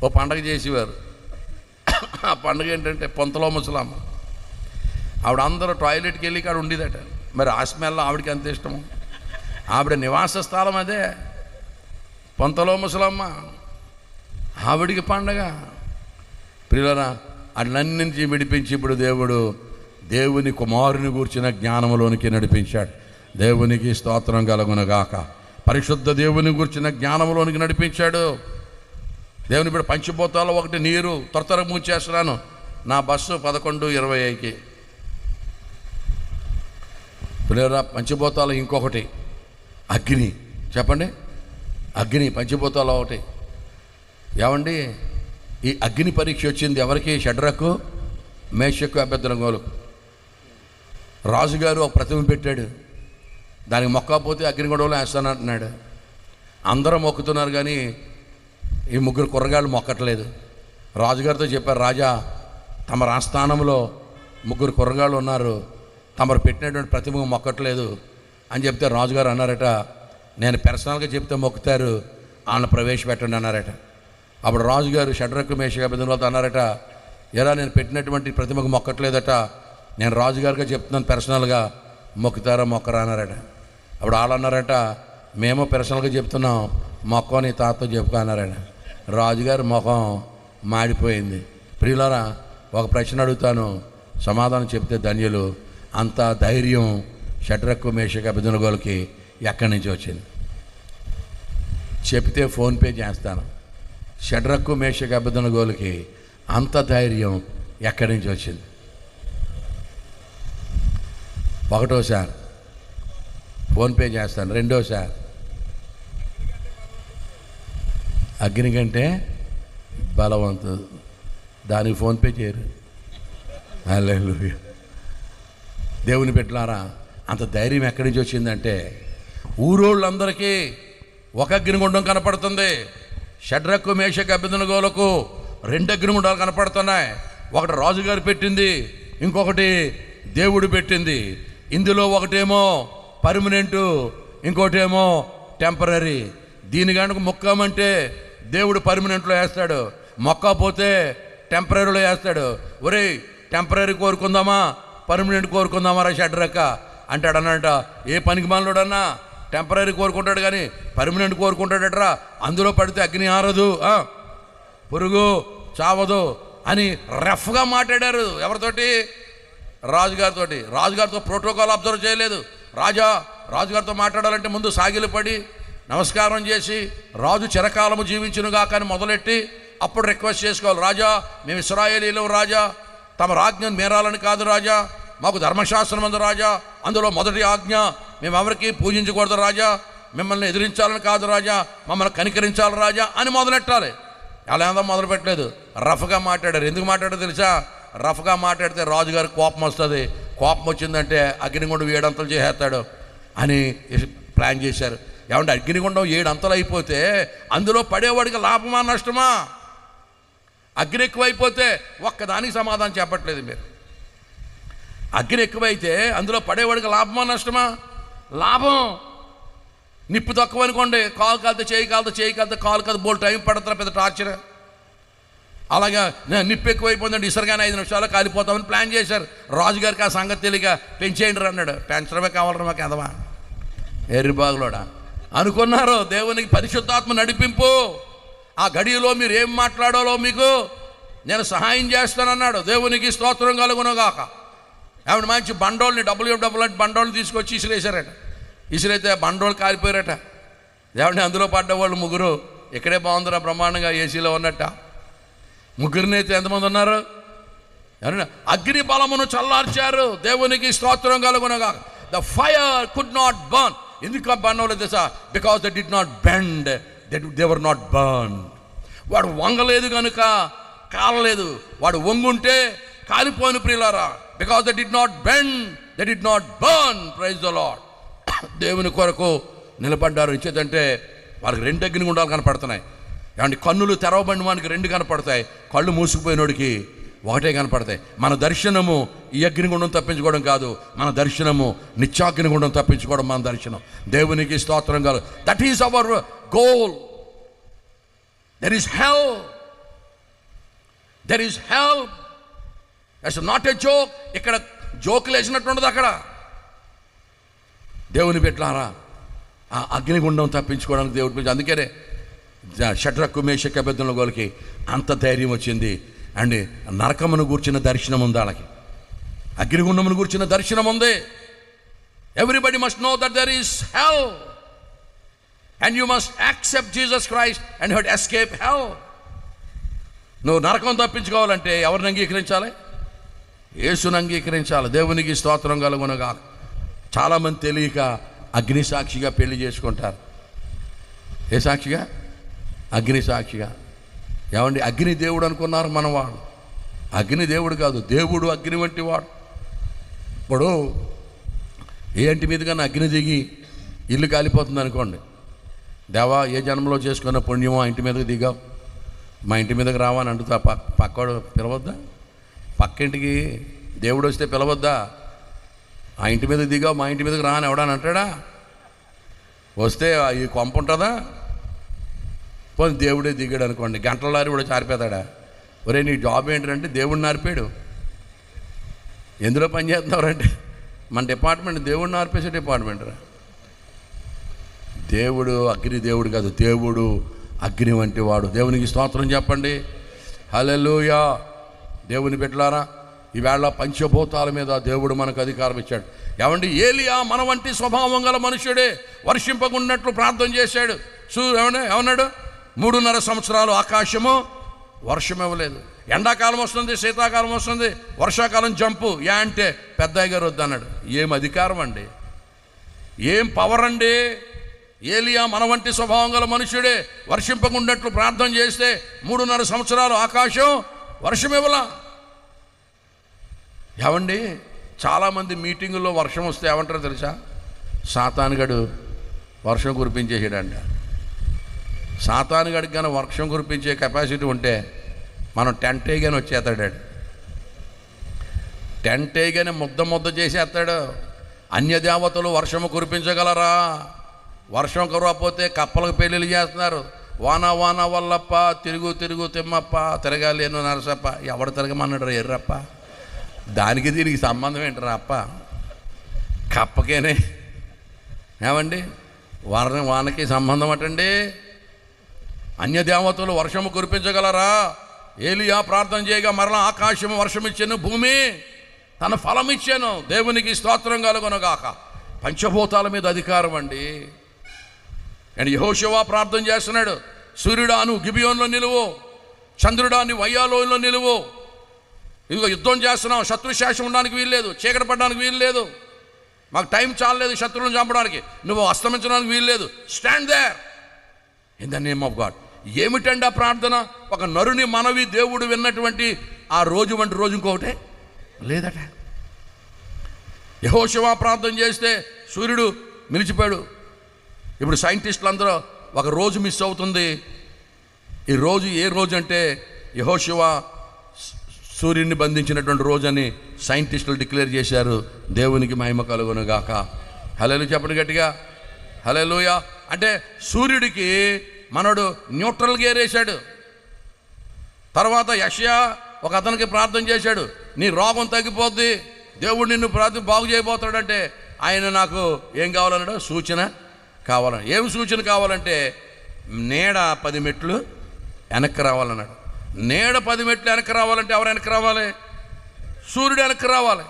ఓ పండగ చేసేవారు. ఆ పండుగ ఏంటంటే పొంతలో ముసలమ్మ. ఆవిడ అందరూ టాయిలెట్కి వెళ్ళి కాడ ఉండేదట. మరి ఆ స్మెల్ ఆవిడకి ఎంత ఇష్టము. ఆవిడ నివాస స్థలం అదే పొంతలో ముసలమ్మ. ఆవిడికి పండగ. ప్రియులారా, అట్లన్నింటినీ విడిపించి ఇప్పుడు దేవుని కుమారుని గూర్చిన జ్ఞానంలోనికి నడిపించాడు. దేవునికి స్తోత్రం కలుగునగాక. పరిశుద్ధ దేవుని గూర్చిన జ్ఞానంలోనికి నడిపించాడు. దేవుని బిడ్డ పంచిపోతాలో ఒకటి నీరు త్వర మూసేస్తున్నాను. నా బస్సు 11:20కి పిల్లరా, పంచభూతాలు ఇంకొకటి అగ్ని. చెప్పండి, అగ్ని పంచభూతాలు ఒకటి. ఏమండి, ఈ అగ్ని పరీక్ష వచ్చింది ఎవరికి? షడ్రకు, మేషకు, అబేద్నెగోలకు. రాజుగారు ఒక ప్రతిమ పెట్టాడు, దానికి మొక్కకపోతే అగ్నిగుండంలో వేస్తానంటున్నాడు. అందరూ మొక్కుతున్నారు కానీ ఈ ముగ్గురు కుర్రగాళ్ళు మొక్కట్లేదు. రాజుగారితో చెప్పారు, రాజా తమ ఆస్థానంలో ముగ్గురు కుర్రగాళ్ళు ఉన్నారు, తమరు పెట్టినటువంటి ప్రతిమ మొక్కట్లేదు అని చెప్తే రాజుగారు అన్నారట, నేను పర్సనల్గా చెప్తే మొక్కుతారు, వాళ్ళని ప్రవేశపెట్టండి అన్నారట. అప్పుడు రాజుగారు షడ్రకు, మేషకు, అబేద్నెగోలతో అన్నారట, ఎలా నేను పెట్టినటువంటి ప్రతిమకు మొక్కట్లేదట, నేను రాజుగారిగా చెప్తున్నాను, పర్సనల్గా మొక్కుతారా మొక్కరా అన్నారట. అప్పుడు వాళ్ళు అన్నారట, మేము పర్సనల్గా చెప్తున్నాం, మొక్క నీ తాతతో చెప్పుకో అన్నారట. రాజుగారి ముఖం మాడిపోయింది. ప్రియులారా, ఒక ప్రశ్న అడుగుతాను, సమాధానం చెప్తే ధన్యులు. అంత ధైర్యం షడ్రకు, మేషకు, అబేద్నెగోలకి ఎక్కడి నుంచి వచ్చింది? చెప్తే ఫోన్పే చేస్తాను. షడ్రకు, మేషకు, అబేద్నెగోలకి అంత ధైర్యం ఎక్కడి నుంచి వచ్చింది? ఒకటోసారి ఫోన్పే చేస్తాను, రెండోసారి అగ్ని కంటే బలవంతుడు, దానికి ఫోన్పే చేయరు. హల్లెలూయా. దేవుని బిడ్డలారా, అంత ధైర్యం ఎక్కడి నుంచి వచ్చిందంటే ఊరోళ్ళందరికీ ఒక అగ్నిగుండం కనపడుతుంది. షడ్రకు, మేషకు, అబేద్నెగోలకు రెండు అగ్నిగుండాలు కనపడుతున్నాయి. ఒకటి రాజుగారు పెట్టింది, ఇంకొకటి దేవుడు పెట్టింది. ఇందులో ఒకటేమో పర్మనెంటు, ఇంకోటేమో టెంపరీ. దీని కనుక మొక్కమంటే దేవుడు పర్మనెంట్లో వేస్తాడు, మొక్కపోతే టెంపరీలో వేస్తాడు. ఒరేయ్, టెంపరీ కోరుకుందామా పర్మనెంట్ కోరుకుందామా రా షడ్రక్క అంటాడు అన్నట. ఏ పనికి మాలోడన్నా టెంపరీ కోరుకుంటాడు కానీ పర్మనెంట్ కోరుకుంటాడట్రా. అందులో పడితే అగ్ని ఆరదు, పురుగు చావదు అని రఫ్గా మాట్లాడారు. ఎవరితోటి? రాజుగారితోటి. రాజుగారితో ప్రోటోకాల్ అబ్జర్వ్ చేయలేదు. రాజుగారితో మాట్లాడాలంటే ముందు సాగిలపడి నమస్కారం చేసి రాజు చిరకాలము జీవించునుగా కానీ మొదలెట్టి అప్పుడు రిక్వెస్ట్ చేసుకోవాలి. రాజా, మేము ఇశ్రాయేలీలు రాజా, తమ ఆజ్ఞను మీరాలని కాదు రాజా, మాకు ధర్మశాస్త్రం ఉంది రాజా, అందులో మొదటి ఆజ్ఞ మేము ఎవరికి పూజించకూడదు రాజా, మిమ్మల్ని ఎదిరించాలని కాదు రాజా, మమ్మల్ని కనికరించాలి రాజా అని మొదలెట్టాలి. అలా ఏదో మొదలు పెట్టలేదు, రఫ్గా మాట్లాడారు. ఎందుకు మాట్లాడారు తెలుసా? రఫ్గా మాట్లాడితే రాజుగారికి కోపం వస్తుంది. కోపం వచ్చిందంటే అగ్నిగుండం 7 అంతలు చేసేస్తాడు అని ప్లాన్ చేశారు. ఏమంటే అగ్నిగుండం 7 అంతలు అయిపోతే అందులో పడేవాడికి లాభమా నష్టమా? అగ్ని ఎక్కువైపోతే ఒక్కదానికి సమాధానం చెప్పట్లేదు మీరు. అగ్ని ఎక్కువైతే అందులో పడేవాడికి లాభమా నష్టమా? లాభం. నిప్పు తక్కువ అనుకోండి, కాలు కాలితే చేయి కాలితే, చేయి కాలితే కాలు కాదు, బోల్ టైం పడతారా, పెద్ద టార్చర్. అలాగా నిప్పు ఎక్కువైపోయిందంటే ఇసరిగానే 5 నిమిషాలు కాలిపోతామని ప్లాన్ చేశారు. రాజుగారికి ఆ సంగతి తెలియక పెంచేయండి అన్నాడు. పెంచడమే కావాలరా మాకు ఎదవా ఎర్రిబాగులోడా అనుకున్నారు. దేవునికి పరిశుద్ధాత్మ నడిపింపు. ఆ గడియలో మీరు ఏం మాట్లాడాలో మీకు నేను సహాయం చేస్తానన్నాడు. దేవునికి స్తోత్రం కలుగునుగాక. ఏమంటే మంచి బండోళ్ళని డబ్బులు బండోళ్ళని తీసుకొచ్చి ఇసిరేశారట. ఇసిరైతే బండోళ్ళు కాలిపోయారట. ఏమంటే అందులో పడ్డవాళ్ళు 3 ఇక్కడే బాగుందిరా బ్రహ్మాండంగా ఏసీలో ఉన్నట్ట. 3 అయితే ఎంతమంది ఉన్నారు? అగ్ని బలమును చల్లార్చారు. దేవునికి స్తోత్రం కలుగునుగాక. The fire could not burn. ఎందుకు బర్న్ అవ్వలేదు తెలుసా? Because they did not bend, they were not burn. వాడు వంగలేదు కనుక కాలలేదు. వాడు వంగుంటే కాలిపోయిన ప్రియులారా. Because they did not bend, they did not burn. Praise the Lord. దేవుని కొరకు నిలబడ్డారు. ఇచ్చేదంటే వాళ్ళకి 2 అగ్నిగుండాలు కనపడుతున్నాయి. ఏమంటే కన్నులు తెరవబడిన వానికి 2 కనపడతాయి, కళ్ళు మూసుకుపోయినోడికి 1 కనపడతాయి. మన దర్శనము ఈ అగ్నిగుండం తప్పించుకోవడం కాదు, మన దర్శనము నిత్యాగ్నిగుండం తప్పించుకోవడం మన దర్శనం. దేవునికి స్తోత్రం కాదు. That is our goal. There is hell, there is hell. That's not a joke. ఇక్కడ జోకులు వేసినట్టు ఉండదు అక్కడ. దేవుని బిడ్డలారా, ఆ అగ్నిగుండం తప్పించుకోవడానికి దేవుడి పిలిచి. అందుకనే షడ్రకు, మేషకు, అబేద్నెగోలకి అంత ధైర్యం వచ్చింది. అండ్ నరకమును గూర్చిన దర్శనం ఉంది వాళ్ళకి, అగ్నిగుండమును గూర్చిన దర్శనం ఉంది. Everybody must know that there is hell and you must accept Jesus Christ and you have to escape hell. నువ్వు నరకం తప్పించుకోవాలంటే ఎవరిని అంగీకరించాలి? యేసుని అంగీకరించాలి. దేవునికి స్తోత్రం కలుగునుగాక. చాలామంది తెలియక అగ్ని సాక్షిగా పెళ్లి చేసుకుంటారు. ఏ సాక్షిగా? అగ్ని సాక్షిగా. ఏమండి, అగ్ని దేవుడు అనుకున్నారు మన వాళ్ళు. అగ్ని దేవుడు కాదు, దేవుడు అగ్ని వంటి వాడు. ఇప్పుడు ఏ ఇంటి మీదుగా అగ్ని దిగి ఇల్లు కాలిపోతుంది అనుకోండి, దేవా ఏ జన్మలో చేసుకున్న పుణ్యమో ఆ ఇంటి మీదకి దిగావు, మా ఇంటి మీదకి రావని అంటుతా. పక్కవాడు పిలవద్దా? పక్కింటికి దేవుడు వస్తే పిలవద్దా? ఆ ఇంటి మీదకి దిగావు, మా ఇంటి మీదకి రాని ఎవడని అంటాడా? వస్తే ఈ కొంప ఉంటుందా? పోనీ దేవుడే దిగాడు అనుకోండి, గంటలారి కూడా చారిపోతాడా? ఒరే నీ జాబ్ ఏంటంటే దేవుడిని నారిపాడు. ఎందులో పని చేస్తున్నారంటే మన డిపార్ట్మెంట్ దేవుడిని నార్పేసే డిపార్ట్మెంట్ రా. దేవుడు అగ్ని దేవుడు కాదు, దేవుడు అగ్ని వంటి వాడు. దేవునికి స్తోత్రం చెప్పండి. హల్లెలూయా. దేవుని బిడ్డలారా, ఈవేళ పంచభూతాల మీద దేవుడు మనకు అధికారం ఇచ్చాడు. ఏమండి, ఏలియా మన వంటి స్వభావం గల మనుషుడే, వర్షింపకున్నట్లు ప్రార్థన చేశాడు. ఏమన్నాడు? 3.5 సంవత్సరాలు ఆకాశము వర్షం ఇవ్వలేదు. ఎండాకాలం వస్తుంది, శీతాకాలం వస్తుంది, వర్షాకాలం జంపు అంటే పెద్దయ్య గారు వద్దన్నాడు. ఏం అధికారం అండి, ఏం పవర్ అండి! ఏలియా మన వంటి స్వభావం గల మనుషుడే, వర్షింపకున్నట్లు ప్రార్థన చేస్తే 3.5 సంవత్సరాలు ఆకాశం వర్షం ఇవ్వలా. ఏమండి, చాలామంది మీటింగుల్లో వర్షం వస్తే ఏమంటారో తెలుసా? సాతానుగాడు వర్షం కురిపించేసాడంట. సాతానుగాడికి కానీ వర్షం కురిపించే కెపాసిటీ ఉంటే మనం టెంట్ వేయగానే వచ్చేస్తాడు. టెంట్ వేయగానే ముద్ద చేసేస్తాడు. అన్యదేవతలు వర్షము కురిపించగలరా? వర్షం కురవకపోతే కప్పలకు పెళ్ళిళ్ళు చేస్తున్నారు. వాన వల్లప్ప, తిరుగు తిమ్మప్ప, తిరగాలేను నరసప్ప. ఎవడు తిరగమన్నాడు ఎర్రప్ప? దానికి దీనికి సంబంధం ఏంటరా అప్ప? కప్పకేనే. ఏమండి, వానకి సంబంధం అటండి. అన్యదేవతలు వర్షము కురిపించగలరా? ఏలియా ప్రార్థన చేయగా మరలా ఆకాశము వర్షం ఇచ్చాను, భూమి తన ఫలం ఇచ్చాను. దేవునికి స్తోత్రం కలుగునుగాక. పంచభూతాల మీద అధికారం అండి. అండ్ యెహోషువ ప్రార్థన చేస్తున్నాడు, సూర్యుడా నువ్వు గిబియోన్లో నిలువు, చంద్రుడా నువ్వు అయ్యాలోయలో నిలువు. ఇదిగో యుద్ధం చేస్తున్నావు, శత్రుశాసం ఉండడానికి వీల్లేదు, చీకటి పడడానికి వీల్లేదు, మాకు టైం చాలలేదు శత్రువులను చంపడానికి, నువ్వు అస్తమించడానికి వీల్లేదు. Stand there in the name of God. ఏమిటండి ఆ ప్రార్థన? ఒక నరుని మనవి దేవుడు విన్నటువంటి ఆ రోజు వంటి రోజు ఇంకొకటే లేదట. యెహోషువ ప్రార్థన చేస్తే సూర్యుడు నిలిచిపోయాడు. ఇప్పుడు సైంటిస్టులు అందరూ ఒక రోజు మిస్ అవుతుంది. ఈ రోజు ఏ రోజు అంటే యెహోషువ సూర్యుడిని బంధించినటువంటి రోజు అని సైంటిస్టులు డిక్లేర్ చేశారు. దేవునికి మహిమ కలుగును గాక. హల్లెలూయా చెప్పండి గట్టిగా, హల్లెలూయా. అంటే సూర్యుడికి మనోడు న్యూట్రల్ గేర్ వేశాడు. తర్వాత యెషయా ఒక అతనికి ప్రార్థన చేశాడు, నీ రోగం తగ్గిపోద్ది, దేవుడు నిన్ను బాగు చేయబోతాడంటే ఆయన నాకు ఏం కావాలన్నాడు? సూచన కావాలని. ఏం సూచన కావాలంటే నీడ 10 మెట్లు వెనక్కి రావాలన్నాడు. నీడ 10 మెట్లు వెనక్కి రావాలంటే ఎవరు వెనక్కి రావాలి? సూర్యుడు వెనక్కి రావాలి.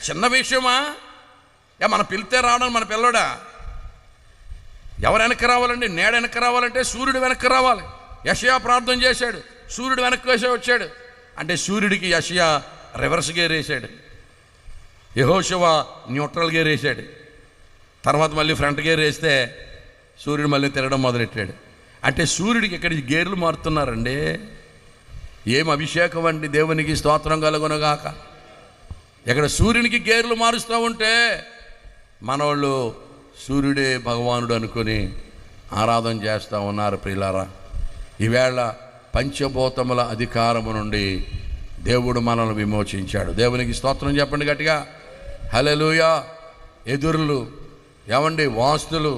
చిన్న విషయమా? మన పిలితే రావడం మన పిల్లడా? ఎవరు వెనక్కి రావాలండి? నీడ వెనక్కి రావాలంటే సూర్యుడు వెనక్కి రావాలి. యెషయా ప్రార్థన చేశాడు, సూర్యుడు వెనక్కి వేసే వచ్చాడు. అంటే సూర్యుడికి యెషయా రివర్స్ గేర్ వేసాడు, యెహోషువ న్యూట్రల్ గేర్ వేసాడు. తర్వాత మళ్ళీ ఫ్రంట్ గేర్ వేస్తే సూర్యుడు మళ్ళీ తిరగడం మొదలెట్టాడు. అంటే సూర్యుడికి ఇక్కడికి గేర్లు మారుతున్నారండి. ఏం అభిషేకం అండి! దేవునికి స్తోత్రం కలుగునుగాక. ఇక్కడ సూర్యునికి గేర్లు మారుస్తూ ఉంటే మనోళ్ళు సూర్యుడే భగవానుడు అనుకొని ఆరాధన చేస్తూ ఉన్నారు. ప్రియులారా, ఈవేళ పంచభూతముల అధికారము నుండి దేవుడు మనల్ని విమోచించాడు. దేవునికి స్తోత్రం చెప్పండి గట్టిగా, హల్లెలూయా. ఎదురులు ఏమండి, వాస్తులు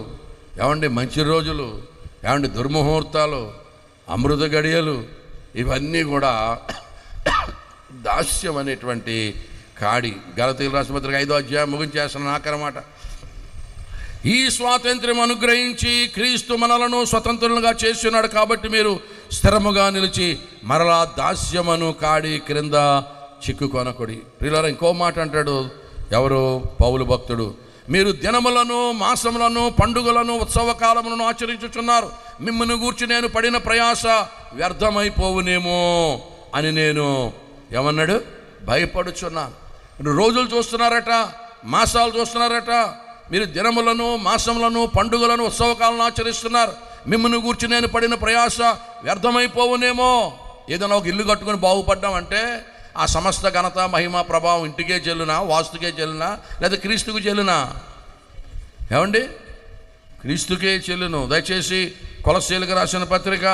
ఏమండి, మంచి రోజులు ఏమండి, దుర్ముహూర్తాలు, అమృత గడియలు, ఇవన్నీ కూడా దాస్యం అనేటువంటి కాడి. గలతీయులకు రాసిన పత్రిక 5వ అధ్యాయం ముగించేస్తున్న ఆఖరమాట. ఈ స్వాతంత్ర్యం అనుగ్రహించి క్రీస్తు మనలను స్వతంత్రులుగా చేస్తున్నాడు కాబట్టి మీరు స్థిరముగా నిలిచి మరలా దాస్యమను కాడి క్రింద చిక్కుకొనకుడి. ప్రియులారా, ఇంకో మాట అంటాడు ఎవరు? పౌలు భక్తుడు. మీరు దినములను, మాసములను, పండుగలను, ఉత్సవ కాలములను ఆచరించుచున్నారు. మిమ్మల్ని గూర్చి నేను పడిన ప్రయాస వ్యర్థమైపోవునేమో అని నేను ఏమన్నాడు? భయపడుచున్నాను. రోజులు చూస్తున్నారట, మాసాలు చూస్తున్నారట, మీరు దినములను, మాసములను, పండుగలను, ఉత్సవకాలను ఆచరిస్తున్నారు. మిమ్మల్ని గూర్చి నేను పడిన ప్రయాస వ్యర్థమైపోవునేమో. ఏదైనా ఒక ఇల్లు కట్టుకొని బాగుపడ్డామంటే ఆ సమస్త ఘనత, మహిమ, ప్రభావం ఇంటికే చెల్లునా, వాస్తుకే చెల్లునా, లేదా క్రీస్తుకు చెల్లునా? ఏమండి, క్రీస్తుకే చెల్లును. దయచేసి కొలస్సీలకు రాసిన పత్రిక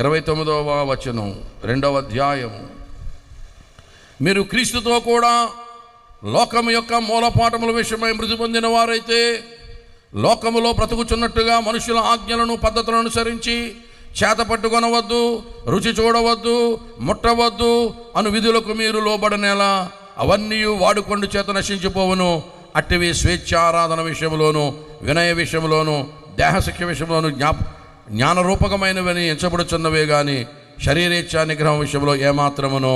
29వ వచనం 2వ అధ్యాయం. మీరు క్రీస్తుతో కూడా లోకము యొక్క మూలపాఠముల విషయమై మృతి పొందిన వారైతే లోకములో బ్రతుకుచున్నట్టుగా మనుషుల ఆజ్ఞలను, పద్ధతులను అనుసరించి చేత పట్టుకొనవద్దు, రుచి చూడవద్దు, ముట్టవద్దు అను విధులకు మీరు లోబడనేలా అవన్నీ వాడుకొండు చేత నశించిపోవును. అట్టివి స్వేచ్ఛారాధన విషయంలోను, వినయ విషయంలోను, దేహశక్తి విషయంలోను జ్ఞానరూపకమైనవని ఎంచబడుచున్నవే కానీ శరీరేచ్ఛా నిగ్రహం విషయంలో ఏమాత్రమునో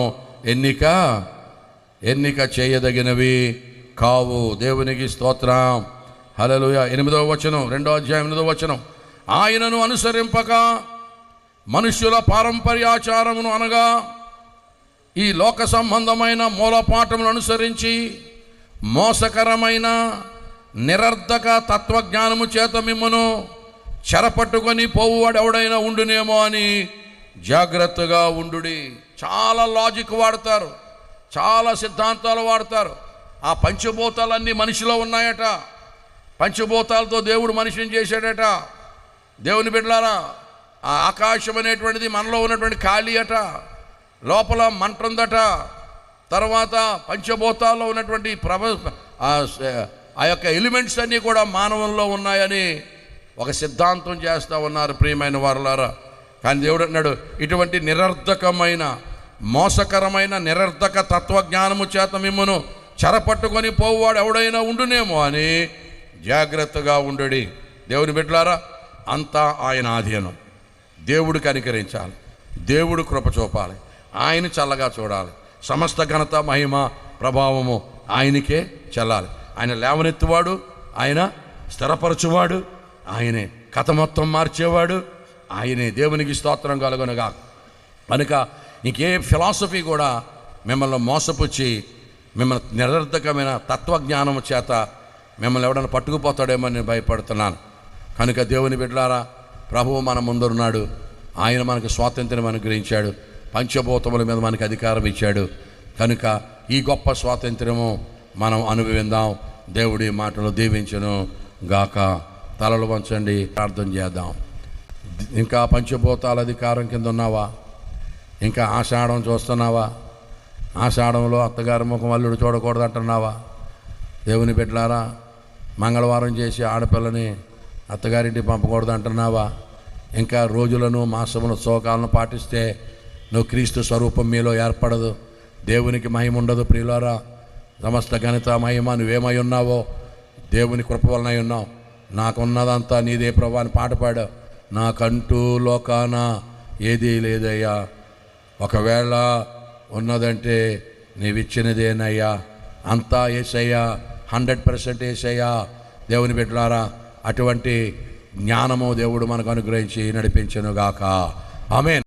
ఎన్నిక చేయదగినవి కావు. దేవునికి స్తోత్రం. హల్లెలూయా. 8వ వచనం, 2వ అధ్యాయం 8వ వచనం. ఆయనను అనుసరింపక మనుష్యుల పారంపర్యాచారమును అనగా ఈ లోక సంబంధమైన మూలపాఠములను అనుసరించి మోసకరమైన నిరర్ధక తత్వజ్ఞానము చేత మిమ్మును చెరపట్టుకొని పోవువాడు ఎవడైనా ఉండునేమో అని జాగ్రత్తగా ఉండుడి. చాలా లాజిక్ వాడతారు, చాలా సిద్ధాంతాలు వాడతారు. ఆ పంచభూతాలన్నీ మనిషిలో ఉన్నాయట. పంచభూతాలతో దేవుడు మనిషిని చేశాడట. దేవుని బిడ్డలారా, ఆ ఆకాశం అనేటువంటిది మనలో ఉన్నటువంటి ఖాళీ అట, లోపల మంట ఉందట. తర్వాత పంచభూతాల్లో ఉన్నటువంటి ఆ యొక్క ఎలిమెంట్స్ అన్నీ కూడా మానవంలో ఉన్నాయని ఒక సిద్ధాంతం చేస్తూ ఉన్నారు ప్రియమైన వారలారా. కానీ దేవుడు అన్నాడు, ఇటువంటి నిరర్ధకమైన, మోసకరమైన నిరర్ధక తత్వజ్ఞానము చేత మిమ్మును చెరపట్టుకొని పోవాడు ఎవడైనా ఉండునేమో అని జాగ్రత్తగా ఉండుడి. దేవుని బిడ్డలారా, అంతా ఆయన ఆధీనం. దేవుడు కనికరించాలి, దేవుడు కృప చూపాలి, ఆయన చల్లగా చూడాలి. సమస్త ఘనత, మహిమ, ప్రభావము ఆయనకే చెల్లాలి. ఆయన లేవనెత్తువాడు, ఆయన స్థిరపరచువాడు, ఆయనే కథ మొత్తం మార్చేవాడు, ఆయనే. దేవునికి స్తోత్రం కలుగునుగా. కనుక ఇంకే ఫిలాసఫీ కూడా మిమ్మల్ని మోసపుచ్చి మిమ్మల్ని నిరర్ధకమైన తత్వజ్ఞానం చేత మిమ్మల్ని ఎవడన్నా పట్టుకుపోతాడేమో నేను భయపడుతున్నాను. కనుక దేవుని బిడ్డలారా, ప్రభువు మన ముందున్నాడు. ఆయన మనకు స్వాతంత్ర్యం అనుగ్రహించాడు, పంచభూతముల మీద మనకు అధికారం ఇచ్చాడు. కనుక ఈ గొప్ప స్వాతంత్ర్యము మనం అనుభవిందాం. దేవుడి మాటలు దీవించును గాక. తలలు వంచండి, ప్రార్థన చేద్దాం. ఇంకా పంచభూతాల అధికారం కింద ఉన్నావా? ఇంకా ఆషాఢం చూస్తున్నావా? ఆషాఢంలో అత్తగారి ముఖం అల్లుడు చూడకూడదు అంటున్నావా? దేవుని బిడ్డలారా, మంగళవారం చేసి ఆడపిల్లని అత్తగారింటికి పంపకూడదు అంటున్నావా? ఇంకా రోజులను, మాసమును, శోకాలను పాటిస్తే నువ్వు క్రీస్తు స్వరూపం మీలో ఏర్పడదు, దేవునికి మహిమ ఉండదు. ప్రియులారా, సమస్త ఘనత, మహిమ నువ్వేమై ఉన్నావో దేవుని కృప వలన ఉన్నావు. నాకున్నదంతా నీదే ప్రభా అని పాట పాడావు. నాకంటూ లోకాన ఏదీ లేదయ్యా, ఒకవేళ ఉన్నదంటే నీవిచ్చినదేనయ్యా, అంతా యేసయ్యా, 100% యేసయ్యా. దేవుని బిడ్డలారా, అటువంటి జ్ఞానము దేవుడు మనకు అనుగ్రహించి నడిపించును గాక. ఆమేన్.